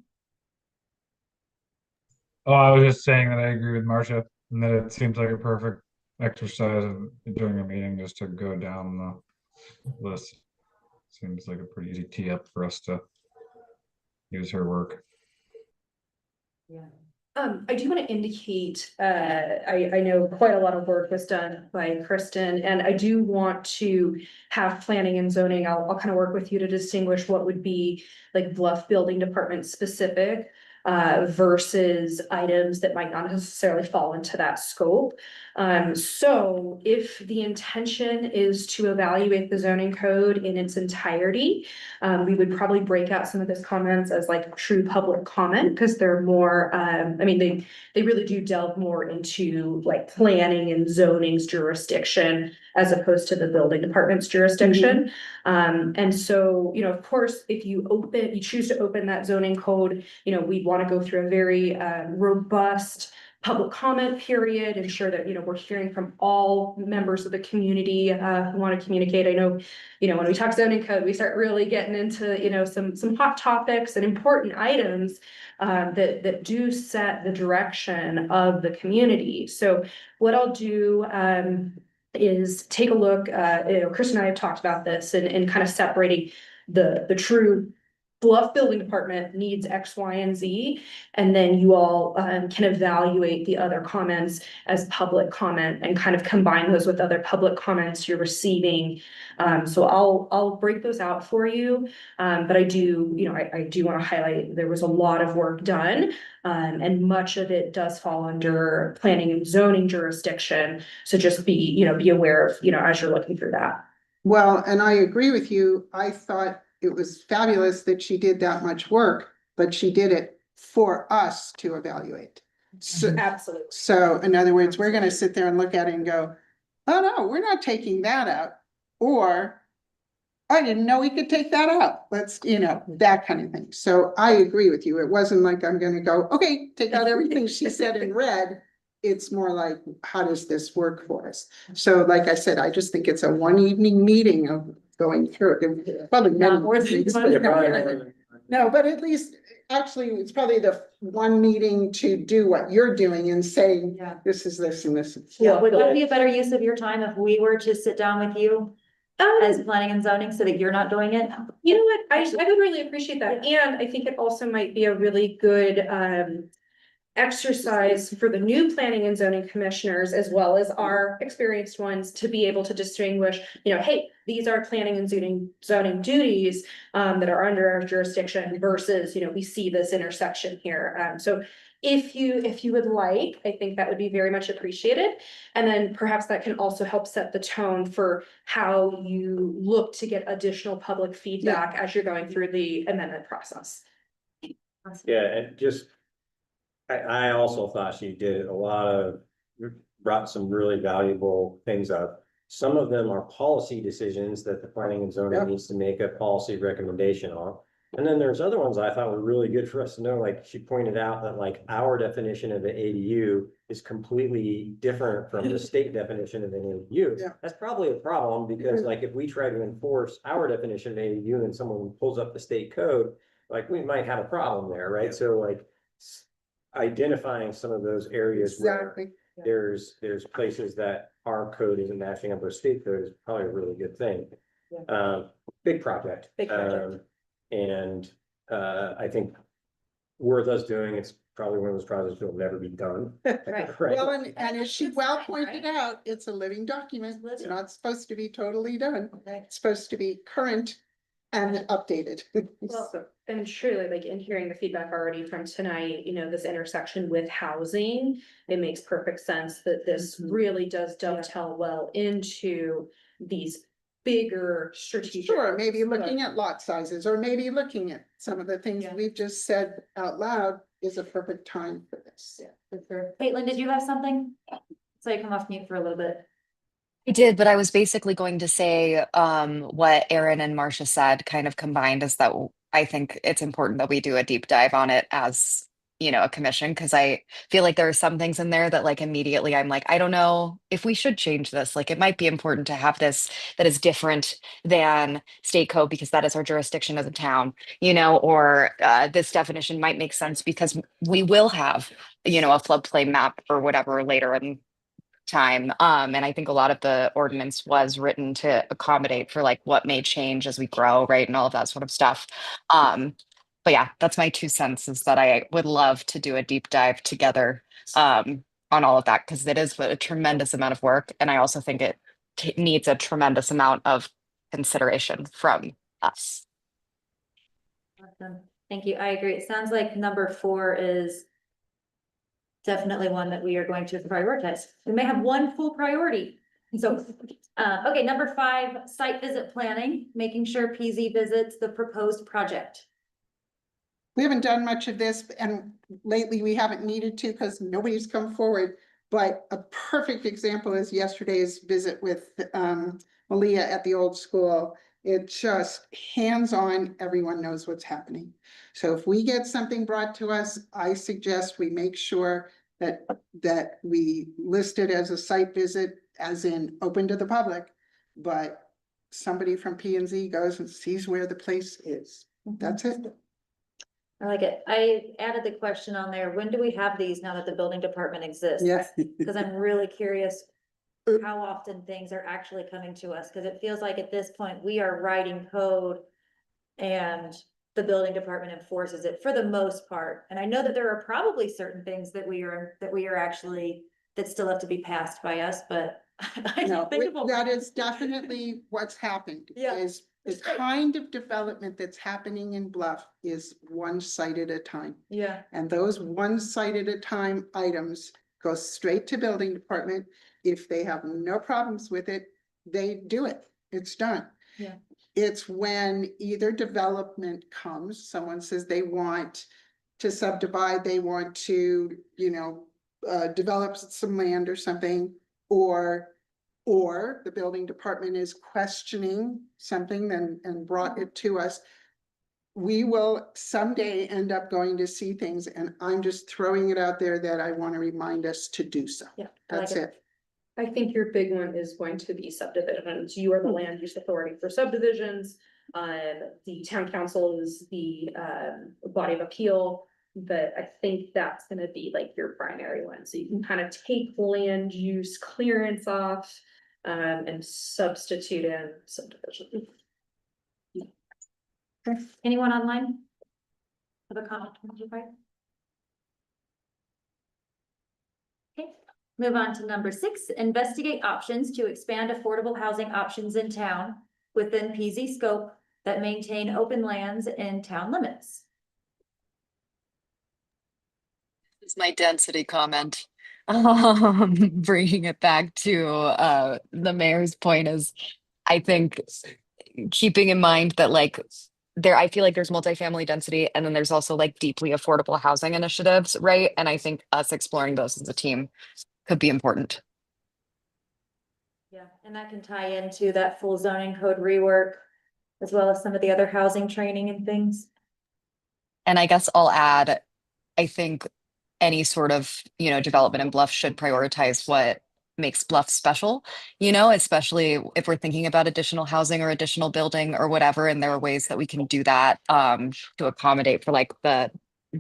Oh, I was just saying that I agree with Marcia and that it seems like a perfect exercise of during a meeting just to go down the list. Seems like a pretty easy tee up for us to use her work. Yeah. I do want to indicate, I know quite a lot of work was done by Kristen, and I do want to have planning and zoning. I'll kind of work with you to distinguish what would be like Bluff Building Department specific versus items that might not necessarily fall into that scope. So if the intention is to evaluate the zoning code in its entirety, we would probably break out some of those comments as like true public comment, because they're more, I mean, they really do delve more into like planning and zoning's jurisdiction as opposed to the building department's jurisdiction. And so, you know, of course, if you choose to open that zoning code, you know, we'd want to go through a very robust public comment period, ensure that, you know, we're hearing from all members of the community who want to communicate. I know, you know, when we talk zoning code, we start really getting into, you know, some hot topics and important items that do set the direction of the community. So what I'll do is take a look, you know, Chris and I have talked about this and kind of separating the true Bluff Building Department needs X, Y, and Z, and then you all can evaluate the other comments as public comment and kind of combine those with other public comments you're receiving. So I'll break those out for you. But I do, you know, I do want to highlight there was a lot of work done, and much of it does fall under planning and zoning jurisdiction. So just be aware of, you know, as you're looking through that. Well, and I agree with you. I thought it was fabulous that she did that much work, but she did it for us to evaluate. So, Absolutely. so in other words, we're gonna sit there and look at it and go, oh no, we're not taking that out. Or I didn't know we could take that out. Let's, you know, that kind of thing. So I agree with you. It wasn't like I'm gonna go, okay, take out everything she said in red. It's more like, how does this work for us? So like I said, I just think it's a one evening meeting of going through it. Probably many Not worth it. meetings, Yeah, but probably. no, but at least, actually, it's probably the one meeting to do what you're doing and saying, Yeah. this is this and this. Yeah, would that be a better use of your time if we were to sit down with you as planning and zoning so that you're not doing it? You know what, I would really appreciate that, and I think it also might be a really good exercise for the new planning and zoning commissioners as well as our experienced ones to be able to distinguish, you know, hey, these are planning and zoning duties that are under our jurisdiction versus, you know, we see this intersection here. So if you would like, I think that would be very much appreciated. And then perhaps that can also help set the tone for how you look to get additional public feedback as you're going through the amendment process. Yeah, and just, I also thought she did brought some really valuable things up. Some of them are policy decisions that the planning and zoning needs to make a policy recommendation on. And then there's other ones I thought were really good for us to know, like she pointed out that like our definition of the ADU is completely different from the state definition of an ADU. Yeah. That's probably a problem because like if we try to enforce our definition of ADU and someone pulls up the state code, like we might have a problem there, right? So like identifying some of those areas where Exactly. there's places that our code isn't matching up with state code is probably a really good thing. Big project. Big project. And I think worth us doing, it's probably one of those projects that will never be done. Right. Well, and as she well pointed out, it's a living document. It's not supposed to be totally done. It's supposed to be current and updated. Well, and truly, like in hearing the feedback already from tonight, you know, this intersection with housing, it makes perfect sense that this really does dovetail well into these bigger strategic. Sure, maybe looking at lot sizes, or maybe looking at some of the things Yeah. we've just said out loud is a perfect time for this. For sure. Caitlin, did you have something? So you come off mute for a little bit. I did, but I was basically going to say what Erin and Marcia said kind of combined is that I think it's important that we do a deep dive on it as, you know, a commission, because I feel like there are some things in there that like immediately I'm like, I don't know if we should change this. Like it might be important to have this that is different than state code because that is our jurisdiction as a town, you know, or this definition might make sense because we will have, you know, a floodplain map or whatever later in time. And I think a lot of the ordinance was written to accommodate for like what may change as we grow, right? And all of that sort of stuff. But yeah, that's my 2 cents is that I would love to do a deep dive together on all of that because it is a tremendous amount of work. And I also think it needs a tremendous amount of consideration from us. Awesome. Thank you. I agree. It sounds like number 4 is definitely one that we are going to prioritize. We may have one full priority. So, okay, number 5, site visit planning, making sure PZ visits the proposed project. We haven't done much of this, and lately we haven't needed to because nobody's come forward. But a perfect example is yesterday's visit with Malia at the old school. It just hands-on, everyone knows what's happening. So if we get something brought to us, I suggest we make sure that we list it as a site visit, as in open to the public. But somebody from P and Z goes and sees where the place is. That's it. I like it. I added the question on there. When do we have these now that the building department exists? Yes. Because I'm really curious how often things are actually coming to us, because it feels like at this point we are writing code and the building department enforces it for the most part. And I know that there are probably certain things that we are actually that still have to be passed by us, but I No, think about that is definitely what's happened. Yeah. Is the kind of development that's happening in Bluff is one site at a time. Yeah, And those one site at a time items go straight to building department. If they have no problems with it, they do it. It's done. Yeah. It's when either development comes, someone says they want to subdivide, they want to, you know, develop some land or something, or the building department is questioning something and brought it to us. We will someday end up going to see things, and I'm just throwing it out there that I want to remind us to do so. yeah. I like That's it. I think your big one is going to be subdivisions. You are the land use authority for subdivisions. The town council is the body of appeal, but I think that's gonna be like your primary one. So you can kind of take land use clearance off and substitute in subdivision. Anyone online? Have a comment? Okay, move on to number 6, investigate options to expand affordable housing options in town within PZ scope that maintain open lands in town limits. Is my density comment. Bringing it back to the mayor's point is, I think keeping in mind that like there, I feel like there's multifamily density and then there's also like deeply affordable housing initiatives, right? And I think us exploring those as a team could be important. Yeah, and that can tie into that full zoning code rework, as well as some of the other housing training and things. And I guess I'll add, I think any sort of, you know, development in Bluff should prioritize what makes Bluff special, you know, especially if we're thinking about additional housing or additional building or whatever. And there are ways that we can do that to accommodate for like the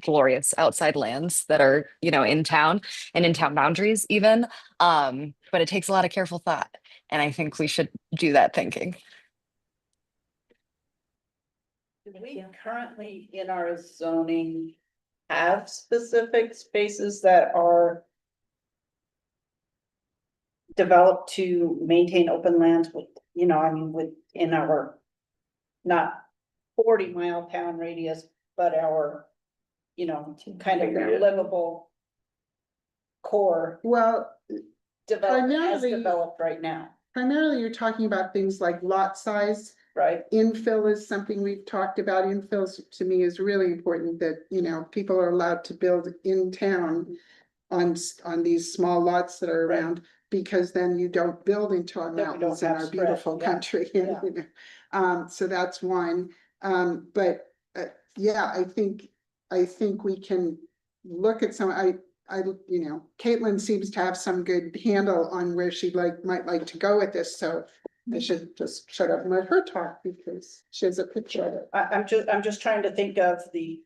glorious outside lands that are, you know, in town and in town boundaries even. But it takes a lot of careful thought. And I think we should do that thinking. Do we currently in our zoning have specific spaces that are developed to maintain open lands with, you know, I mean, within our, not 40-mile town radius, but our, you know, kind of livable core Well, developed, as Primarily- developed right now, primarily you're talking about things like lot size. right? Infill is something we've talked about. Infill to me is really important that, you know, people are allowed to build in town on these small lots that are around, because then you don't build into our Then we don't mountains in have our spread, beautiful yeah, country. yeah. You know. So that's one. But yeah, I think we can look at some, you know, Caitlin seems to have some good handle on where she might like to go with this, so I should just shut up and let her talk because she has a picture of it. I'm just trying to think of the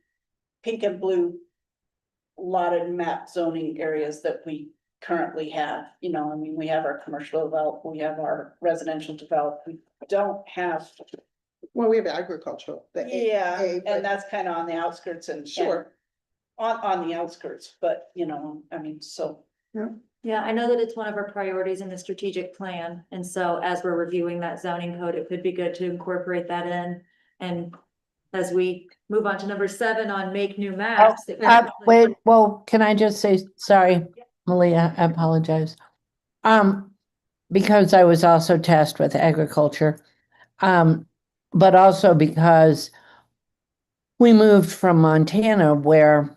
pink and blue lotted map zoning areas that we currently have, you know, I mean, we have our commercial developed, we have our residential developed, we don't have. Well, we have agricultural. the A- Yeah, A, but- and that's kind of on the outskirts and. Sure. On the outskirts, but you know, I mean, so. Yeah, I know that it's one of our priorities in the strategic plan, and so as we're reviewing that zoning code, it could be good to incorporate that in. And as we move on to number 7 on make new maps. it could- Wait, well, can I just say, sorry, Malia, I apologize. Because I was also tasked with agriculture, but also because we moved from Montana where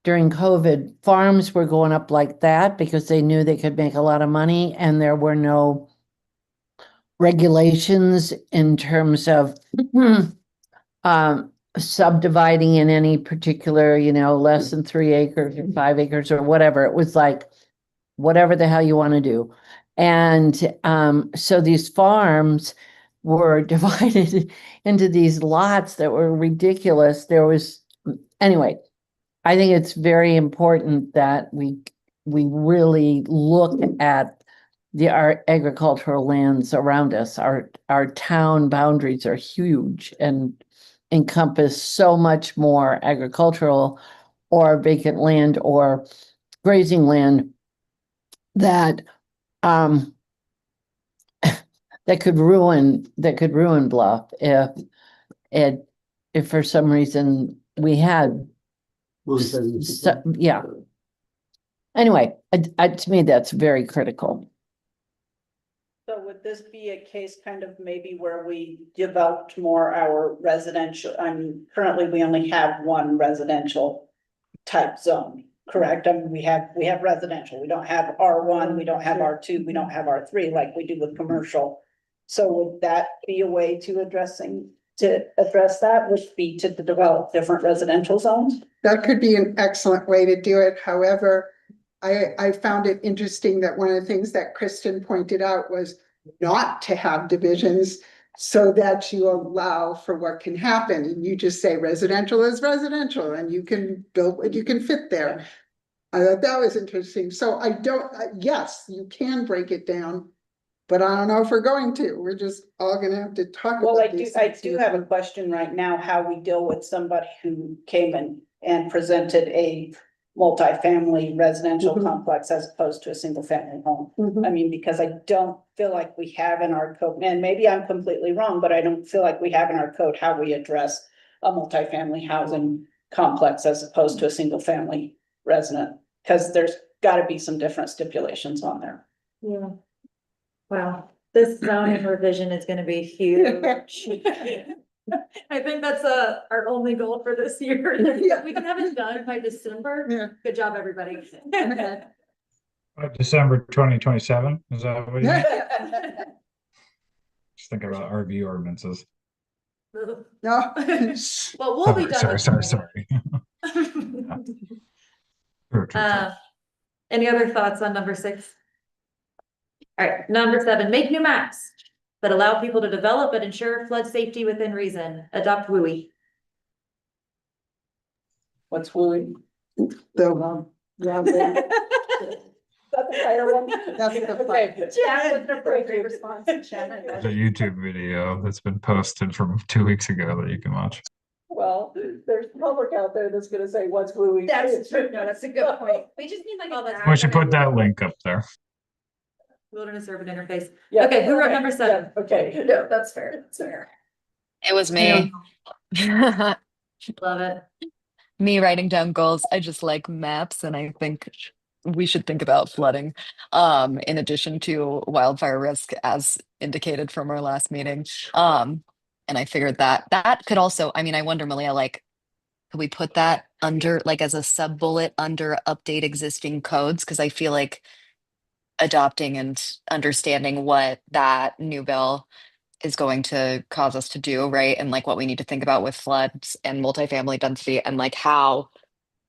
during COVID, farms were going up like that because they knew they could make a lot of money and there were no regulations in terms of subdividing in any particular, you know, less than 3 acres or 5 acres or whatever. It was like, whatever the hell you want to do. And so these farms were divided into these lots that were ridiculous. Anyway, I think it's very important that we really look at our agricultural lands around us. Our town boundaries are huge and encompass so much more agricultural or vacant land or grazing land that that could ruin Bluff if for some reason we had yeah. Anyway, to me, that's very critical. So would this be a case kind of maybe where we developed more our residential, I mean, currently we only have one residential type zone, correct? I mean, we have residential, we don't have R1, we don't have R2, we don't have R3 like we do with commercial. So would that be a way to address that, would be to develop different residential zones? That could be an excellent way to do it. However, I found it interesting that one of the things that Kristen pointed out was not to have divisions so that you allow for what can happen. And you just say residential is residential and you can build what you can fit there. I thought that was interesting. So yes, you can break it down, but I don't know if we're going to. We're just all gonna have to talk Well, about these I things. do have a question right now, how we deal with somebody who came in and presented a multifamily residential Mhm. complex as opposed to a single family home. Mhm. I mean, because I don't feel like we have in our code, and maybe I'm completely wrong, but I don't feel like we have in our code how we address a multifamily housing complex as opposed to a single family resident, because there's gotta be some different stipulations on there. Yeah. Wow, this zoning revision is gonna be huge. I think that's our only goal for this year. Yeah. We can have it done by December. Yeah. Good job, everybody. December 2027, is that what you mean? Yeah. Just thinking about RV ordinances. No. Well, we'll be done. Sorry. True. Any other thoughts on number 6? All right, number 7, make new maps that allow people to develop but ensure flood safety within reason. Adopt WUI. What's wooing? Yeah. That's the higher one? That's the Okay. That was an appropriate response, Shannon. There's a YouTube video that's been posted from 2 weeks ago that you can watch. Well, there's public out there that's gonna say what's wooing. That's true. No, that's a good point. We just need like. Oh, that's- We should put that link up there. Wilderness urban interface. Yeah, Okay, who wrote number 7? yeah, okay. No, that's fair. That's fair. It was me. Love it. Me writing down goals. I just like maps, and I think we should think about flooding, in addition to wildfire risk as indicated from our last meeting. And I figured that that could also, I mean, I wonder, Malia, like, could we put that under, like, as a sub bullet under update existing codes? Because I feel like adopting and understanding what that new bill is going to cause us to do, right? And like what we need to think about with floods and multifamily density and like how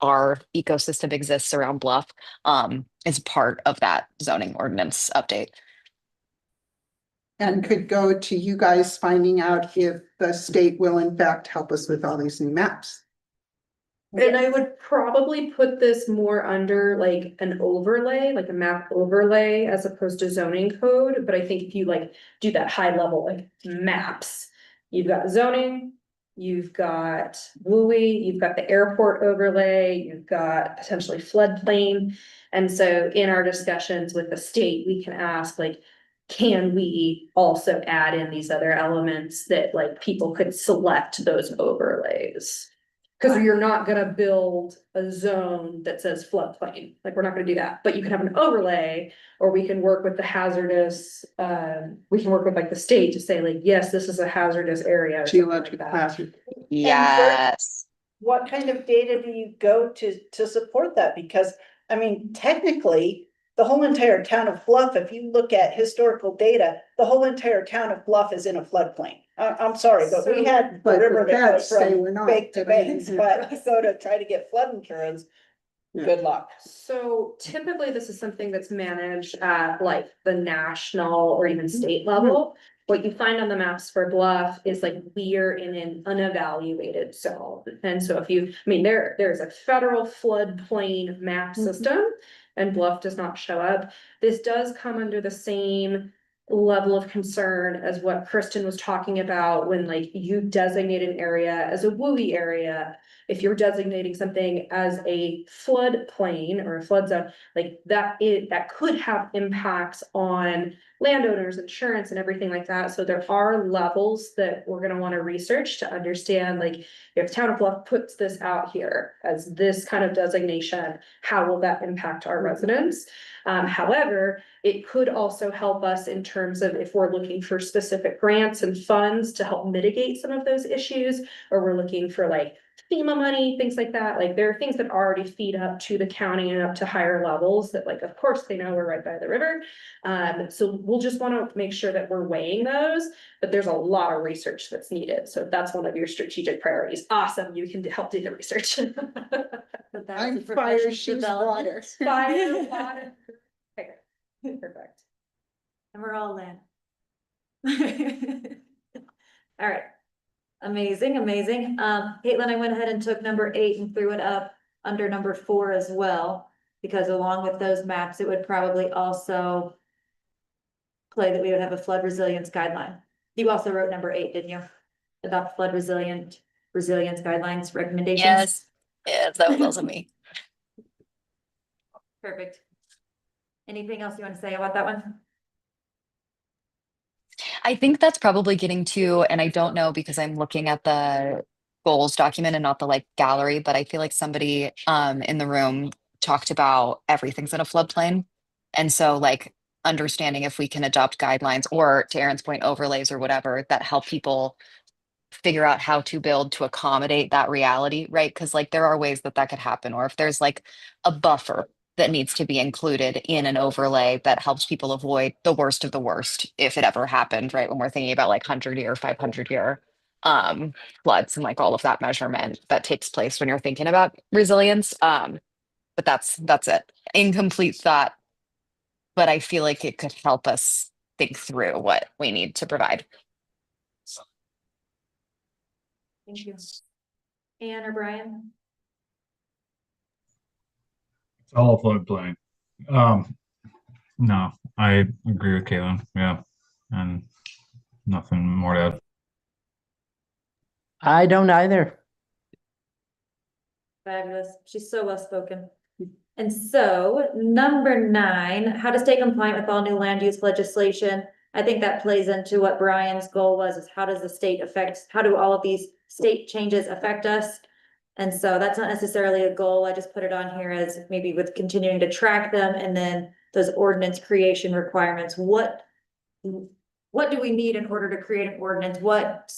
our ecosystem exists around Bluff, is part of that zoning ordinance update. And could go to you guys finding out if the state will in fact help us with all these new maps. And I would probably put this more under like an overlay, like a map overlay as opposed to zoning code. But I think if you like do that high level, like maps, you've got zoning, you've got WUI, you've got the airport overlay, you've got potentially floodplain. And so in our discussions with the state, we can ask like, can we also add in these other elements that like people could select those overlays? Because you're not gonna build a zone that says floodplain, like, we're not gonna do that, but you can have an overlay. Or we can work with the hazardous, we can work with like the state to say like, yes, this is a hazardous area. or something like Geological that. hazard. Yes. What kind of data do you go to support that? Because, I mean, technically, the whole entire town of Bluff, if you look at historical data, the whole entire town of Bluff is in a floodplain. I'm sorry, but we had the But the river that feds goes say we're from not. bank to bank, but you go to try to get flood insurance, Yeah. good luck. So typically this is something that's managed at like the national or even state level. What you find on the maps for Bluff is like we're in an unevaluated zone. And so if you, I mean, there's a federal floodplain map system and Bluff does not show up. This does come under the same level of concern as what Kristen was talking about when like you designate an area as a WUI area. If you're designating something as a floodplain or a flood zone, like that could have impacts on landowners, insurance and everything like that. So there are levels that we're gonna want to research to understand, like, if Town of Bluff puts this out here as this kind of designation, how will that impact our residents? However, it could also help us in terms of if we're looking for specific grants and funds to help mitigate some of those issues, or we're looking for like FEMA money, things like that. Like there are things that already feed up to the county and up to higher levels that like, of course, they know we're right by the river. So we'll just want to make sure that we're weighing those, but there's a lot of research that's needed. So if that's one of your strategic priorities, awesome, you can help do the research. I'm fire, she's water. Fire, water. Okay, perfect. And we're all in. All right. Amazing, amazing. Caitlin, I went ahead and took number 8 and threw it up under number 4 as well, because along with those maps, it would probably also play that we would have a flood resilience guideline. You also wrote number 8, didn't you? Adopt flood resilience guidelines recommendations. Yes. Yes, that was also me. Perfect. Anything else you want to say about that one? I think that's probably getting to, and I don't know because I'm looking at the goals document and not the like gallery, but I feel like somebody in the room talked about everything's in a floodplain. And so like understanding if we can adopt guidelines or, to Aaron's point, overlays or whatever that help people figure out how to build to accommodate that reality, right? Because like there are ways that that could happen, or if there's like a buffer that needs to be included in an overlay that helps people avoid the worst of the worst if it ever happened, right? When we're thinking about like 100-year, 500-year floods and like all of that measurement that takes place when you're thinking about resilience. But that's it. Incomplete thought, but I feel like it could help us think through what we need to provide. Thank you. Anne or Brian? It's all floodplain. No, I agree with Caitlin. Yeah, and nothing more to add. I don't either. Fabulous. She's so well spoken. And so number 9, how to stay compliant with all new land use legislation. I think that plays into what Brian's goal was, is how does the state affect, how do all of these state changes affect us? And so that's not necessarily a goal. I just put it on here as maybe with continuing to track them, and then those ordinance creation requirements. What do we need in order to create an ordinance? What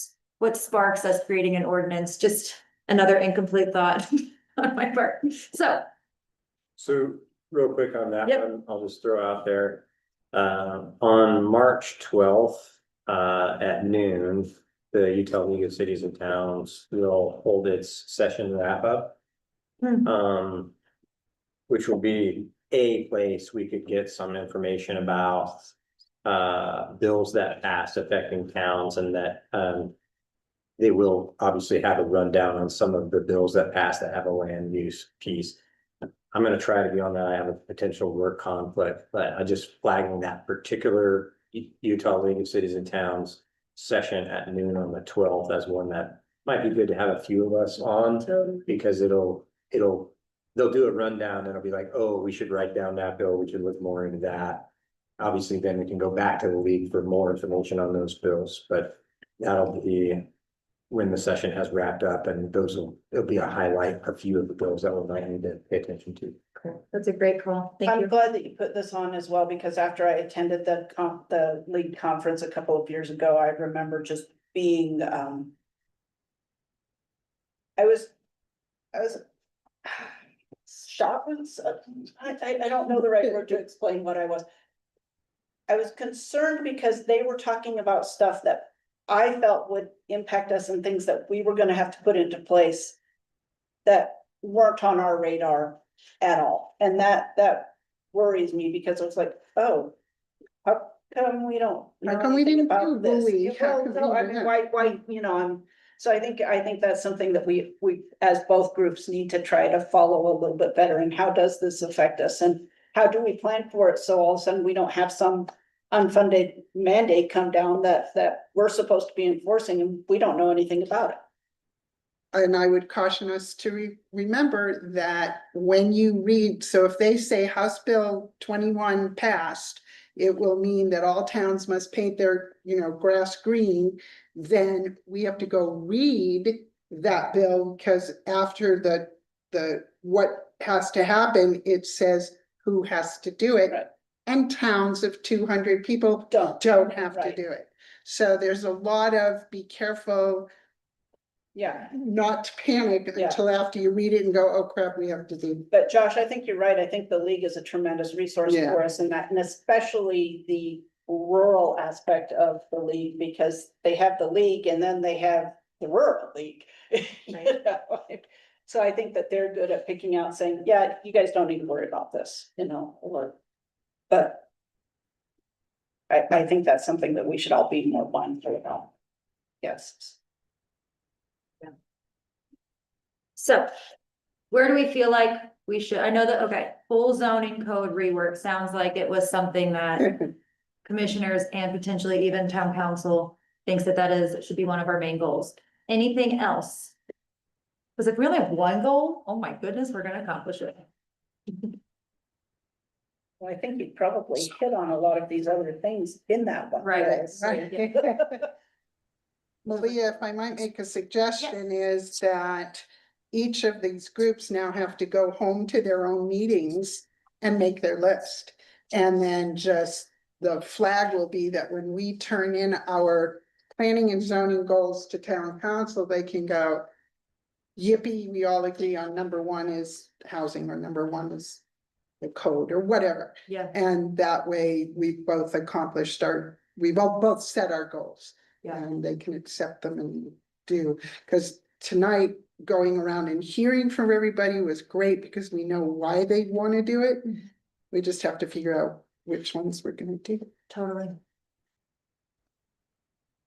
sparks us creating an ordinance? Just another incomplete thought on my part. So real quick on that Yep. one, I'll just throw out there. On March 12th, at noon, the Utah League of Cities and Towns will hold its session wrap up. Hmm. Which will be a place we could get some information about bills that passed affecting towns, and that they will obviously have a rundown on some of the bills that passed that have a land use piece. I'm gonna try to be on that. I have a potential work conflict, but I just flagging that particular Utah League of Cities and Towns session at noon on the 12th as one that might be good to have a few of us on, because they'll do a rundown and it'll be like, oh, we should write down that bill. We should look more into that. Obviously, then we can go back to the league for more information on those bills, but that'll be when the session has wrapped up, and it'll be a highlight, a few of the bills that we might need to pay attention to. That's a great call. Thank I'm you. glad that you put this on as well, because after I attended the league conference a couple of years ago, I remember just being, I was shocked. I don't know the right word to explain what I was. I was concerned because they were talking about stuff that I felt would impact us, and things that we were gonna have to put into place that weren't on our radar at all. And that worries me, because it's like, oh, how come we don't know How come we anything didn't about do this? Louis? How Well, come no, we I didn't? mean, why, so I think that's something that we, as both groups, need to try to follow a little bit better. And how does this affect us? And how do we plan for it? So all of a sudden we don't have some unfunded mandate come down that we're supposed to be enforcing, and we don't know anything about it. And I would caution us to remember that when you read, so if they say House Bill 21 passed, it will mean that all towns must paint their, grass green. Then we have to go read that bill, because after the what has to happen, it says who has to do it. Right. And towns of 200 people Don't have to Right. do it. So there's a lot of be careful Yeah, not to panic Yeah. until after you read it and go, oh crap, we have to do. but Josh, I think you're right. I think the league is a tremendous resource Yeah. for us in that, and especially the rural aspect of the league, because they have the league and then they have the rural league. You know? So I think that they're good at picking out, saying, yeah, you guys don't need to worry about this, but I think that's something that we should all be more mindful about. Yes. So where do we feel like we should, I know that, okay, full zoning code rework sounds like it was something that commissioners and potentially even town council thinks that should be one of our main goals. Anything else? Because if we only have one goal, oh my goodness, we're gonna accomplish it. Well, I think you probably hit on a lot of these other things in that one. Right. Malia, if I might make a suggestion, is that each of these groups now have to go home to their own meetings and make their list. And then just the flag will be that when we turn in our planning and zoning goals to town council, they can go, yippee, we all agree on number one is housing, or number one is the code, or whatever. Yeah, And that way we've both accomplished we've all both set our goals. Yeah. And they can accept them and do, because tonight going around and hearing from everybody was great, because we know why they want to do it. Mhm. We just have to figure out which ones we're gonna do. totally.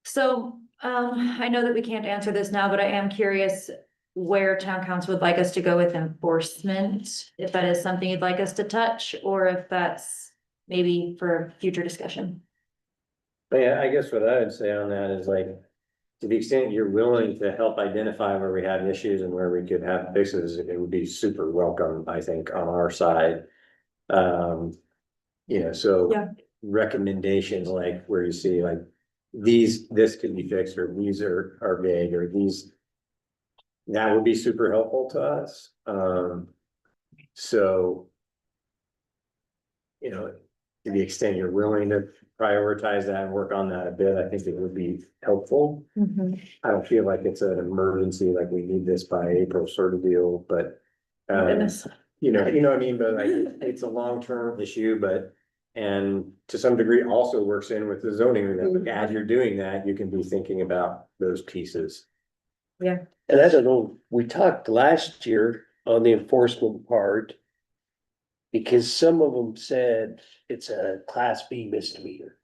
So, I know that we can't answer this now, but I am curious where town council would like us to go with enforcement. If that is something you'd like us to touch, or if that's maybe for future discussion. But yeah, I guess what I would say on that is like, to the extent you're willing to help identify where we have issues and where we could have fixes, it would be super welcome, I think, on our side. So Yeah. recommendations, like where you see like this could be fixed, or these are vague, or these. That would be super helpful to us. So. You know, to the extent you're willing to prioritize that and work on that a bit, I think it would be helpful. I don't feel like it's an emergency, like we need this by April sort of deal, but. Goodness. You know what I mean, but like, it's a long-term issue, but. And to some degree also works in with the zoning, that as you're doing that, you can be thinking about those pieces. And I don't know, we talked last year on the enforcement part. Because some of them said it's a class B misdemeanor.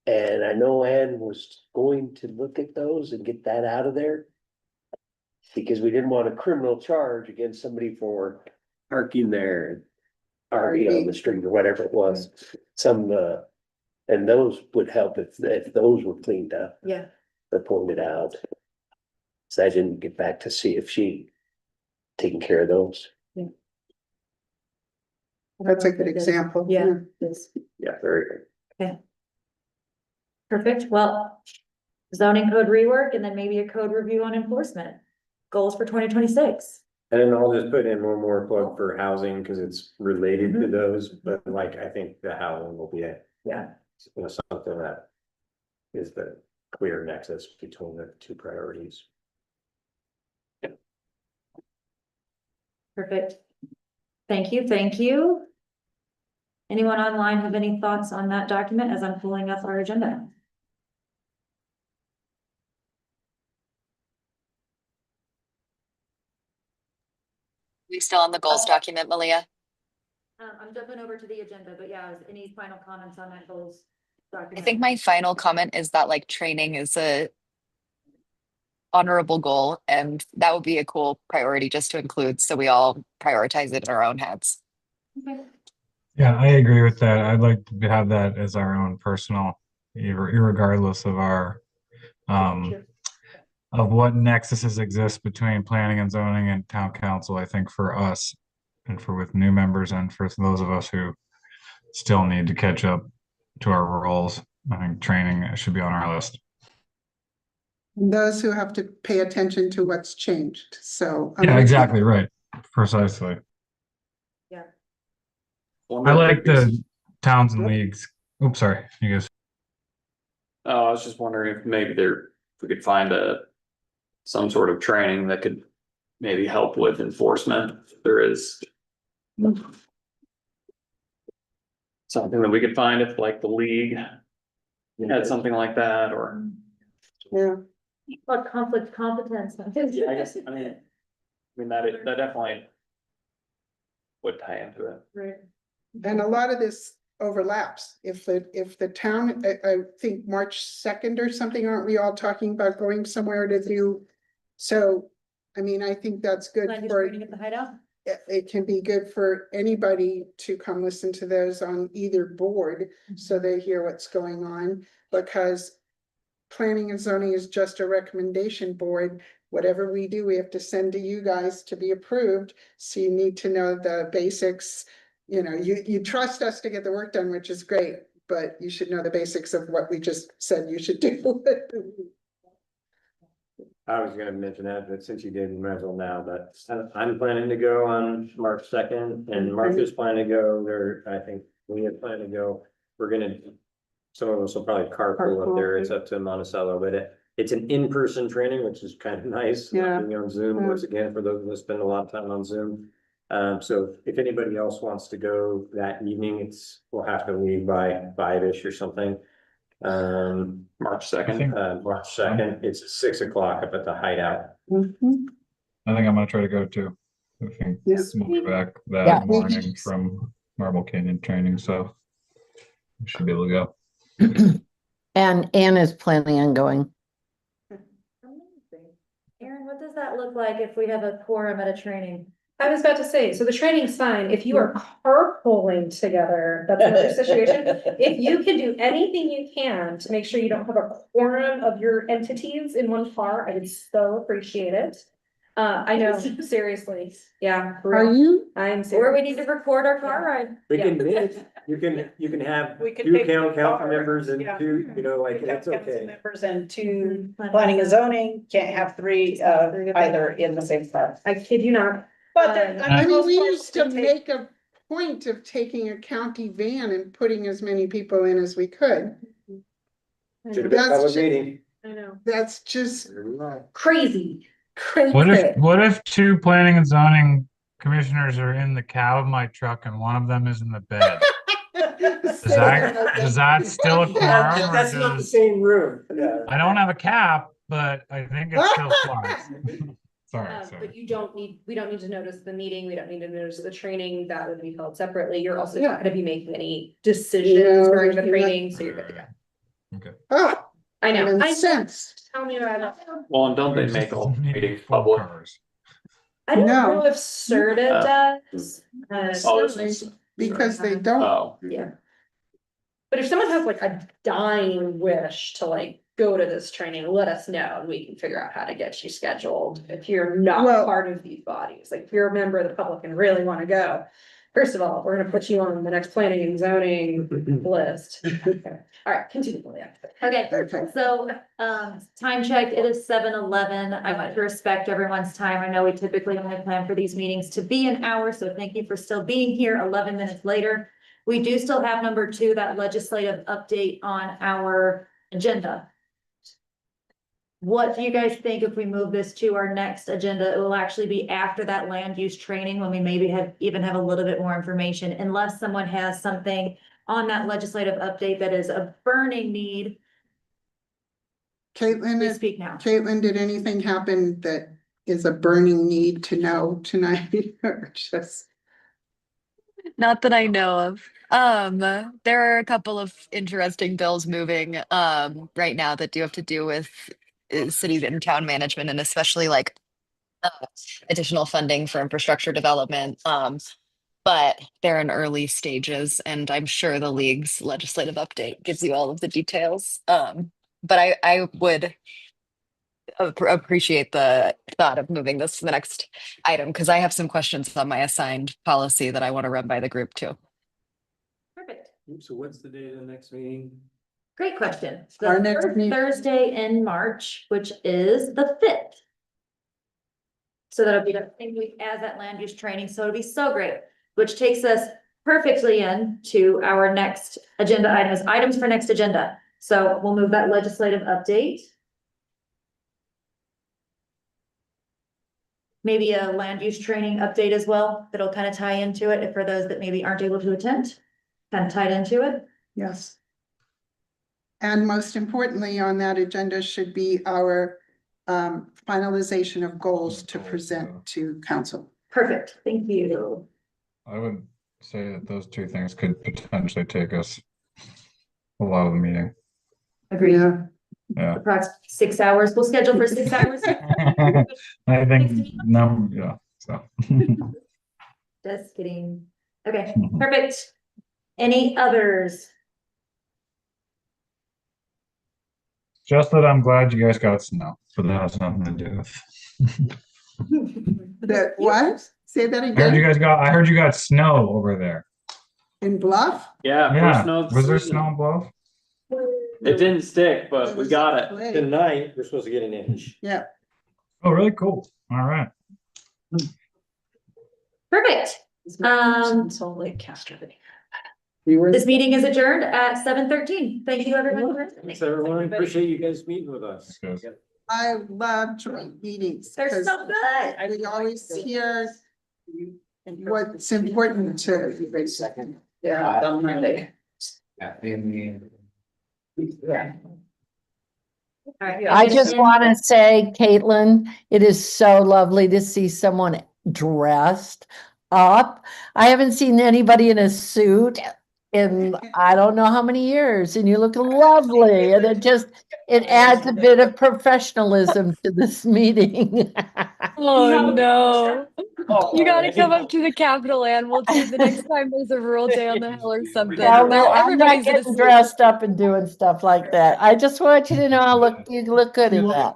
And I know Ann was going to look at those and get that out of there. Because we didn't want a criminal charge against somebody for parking there. Parking on the street or whatever it was, and those would help if those were cleaned up. Yeah. Or pointed out. So I didn't get back to see if she taken care of those. That's a good example. Yeah. Yeah, very good. Perfect. Well, zoning code rework and then maybe a code review on enforcement. Goals for 2026. And then I'll just put in one more plug for housing, because it's related to those, but like, I think the housing will be something that is the clear nexus between the two priorities. Perfect. Thank you, thank you. Anyone online have any thoughts on that document as I'm pulling up our agenda? We still on the goals document, Malia? I'm jumping over to the agenda, but yeah, any final comments on that goals I document? think my final comment is that like training is a honorable goal, and that would be a cool priority just to include, so we all prioritize it in our own heads. Okay. Yeah, I agree with that. I'd like to have that as our own personal, irregardless of our, of what nexuses exist between planning and zoning and town council. I think for us and for with new members and for those of us who still need to catch up to our roles, I think training should be on our list. And those who have to pay attention to what's changed, so. Yeah, exactly, right. Precisely. Yeah. I like the towns and leagues. Oops, sorry, you guys. Oh, I was just wondering if maybe if we could find some sort of training that could maybe help with enforcement. If there is something that we could find, if like the league had something like that, or. Yeah, What conflict competence? I guess, I mean that definitely would tie into it. Right. and a lot of this overlaps. If the town, I think March 2nd or something, aren't we all talking about going somewhere to do? So, I mean, I think that's good Land use for, training at the hideout? it can be good for anybody to come listen to those on either board, so they hear what's going on, because planning and zoning is just a recommendation board. Whatever we do, we have to send to you guys to be approved, so you need to know the basics. You know, you trust us to get the work done, which is great, but you should know the basics of what we just said you should do. I was gonna mention that, but since you did, you might as well now, but I'm planning to go on March 2nd, and Mark is planning to go there. I think we had planned to go. Some of us will probably carpool up there. It's up to Monticello, but it's an in-person training, which is kind of nice. not Yeah. Being on Zoom, once again, for those of us spend a lot of time on Zoom. So if anybody else wants to go that evening, we'll have to leave by 5-ish or something. March 2nd. March 2nd, it's 6 o'clock up at the hideout. Mhm. I think I'm gonna try to go too. I think Yes. we'll be back Yeah. that morning from Marble Canyon training, so we should be able to go. And Anne is planning on going. Amazing. Erin, what does that look like if we have a quorum at a training? I was about to say, so the training's fine. If you are carpooling together, that's another situation. If you can do anything you can to make sure you don't have a quorum of your entities in one car, I would so appreciate it. I know, seriously, yeah. for Are real. you? I am Or serious. we need to record our car ride. We Yeah. you can have We could two take council car, members and yeah. two, you know, like, We have it's council okay. members and two planning and zoning, can't have three, either in the same car. I kid you not. But there, I mean, most we cars used to we take- make a point of taking a county van and putting as many people in as we could. Should have been a That's public ju- meeting. I know. That's just Crazy. crazy. What if two planning and zoning commissioners are in the cab of my truck and one of them is in the bed? Does that still a quorum or That's not the does, same room. Yeah. I don't have a cap, but I think it still applies. Sorry, But sorry. we don't need to notice the meeting, we don't need to notice the training, that would be held separately, you're also not gonna be making any decisions No, during the you're not. training, so you're good to go. Okay. Ah, I know, common I sense. tell me about it. Well, and don't they make all meetings public? I don't No. know if Serta does. Oh, this is- Because they don't. Oh, Yeah. But if someone has like a dying wish to like go to this training, let us know and we can figure out how to get you scheduled. If you're not Well- part of these bodies, like if you're a member of the public and really wanna go. First of all, we're gonna put you on the next planning and zoning list. Okay. All right, continue. Yeah. Okay, Okay. so, time check, it is 7:11. I want to respect everyone's time. I know we typically only plan for these meetings to be an hour, so thank you for still being here 11 minutes later. We do still have number 2, that legislative update on our agenda. What do you guys think if we move this to our next agenda? It will actually be after that land use training when we maybe even have a little bit more information, unless someone has something on that legislative update that is a burning need. Caitlin, Please speak now. Caitlin, did anything happen that is a burning need to know tonight? Or just, Not that I know of. There are a couple of interesting bills moving right now that do have to do with cities and town management, and especially like uh, additional funding for infrastructure development. But they're in early stages, and I'm sure the league's legislative update gives you all of the details. But I would appreciate the thought of moving this to the next item because I have some questions on my assigned policy that I want to run by the group too. Perfect. So what's the date of the next meeting? Great question. Our The next third meet- Thursday in March, which is the 5th. So that'll be the same week as that land use training, so it'll be so great, which takes us perfectly into our next agenda items for next agenda. So we'll move that legislative update. Maybe a land use training update as well, that'll kind of tie into it, for those that maybe aren't able to attend, kind of tied into it. yes. And most importantly, on that agenda should be our finalization of goals to present to council. Perfect, thank you. I would say that those two things could potentially take us a lot of the meeting. Agreed. Yeah. Approximately 6 hours. We'll schedule for 6 hours. I think yeah, so. Just kidding. Okay, perfect. Any others? Just that I'm glad you guys got snow, but that has nothing to do with. That what? Say that I heard you again? guys got snow over there. In Bluff? yeah, Yeah, first snow of the was there season. snow in Bluff? It didn't stick, but we got it. Clay. Tonight, we're supposed to get an inch. Yeah, Oh, really cool. All right. Perfect. Salt Lake Castro. This meeting is adjourned at 7:13. Thank you, everyone. for attending. Thanks, everyone. Appreciate you guys meeting with us. Thanks, guys. I love joint meetings. They're 'cause so good. we always hear what's important to. Second. Yeah, on Monday. Yeah, and Yeah. All right. I just want to say, Caitlin, it is so lovely to see someone dressed up. I haven't seen anybody in a suit in I don't know how many years, and you look lovely, and it adds a bit of professionalism to this meeting. Oh no. You gotta come up to the Capitol, Ann. We'll do the next time there's a rural day on the hill or something. Well, Now I'm not everybody's in a getting suit. dressed up and doing stuff like that. I just want you to know you look good in that.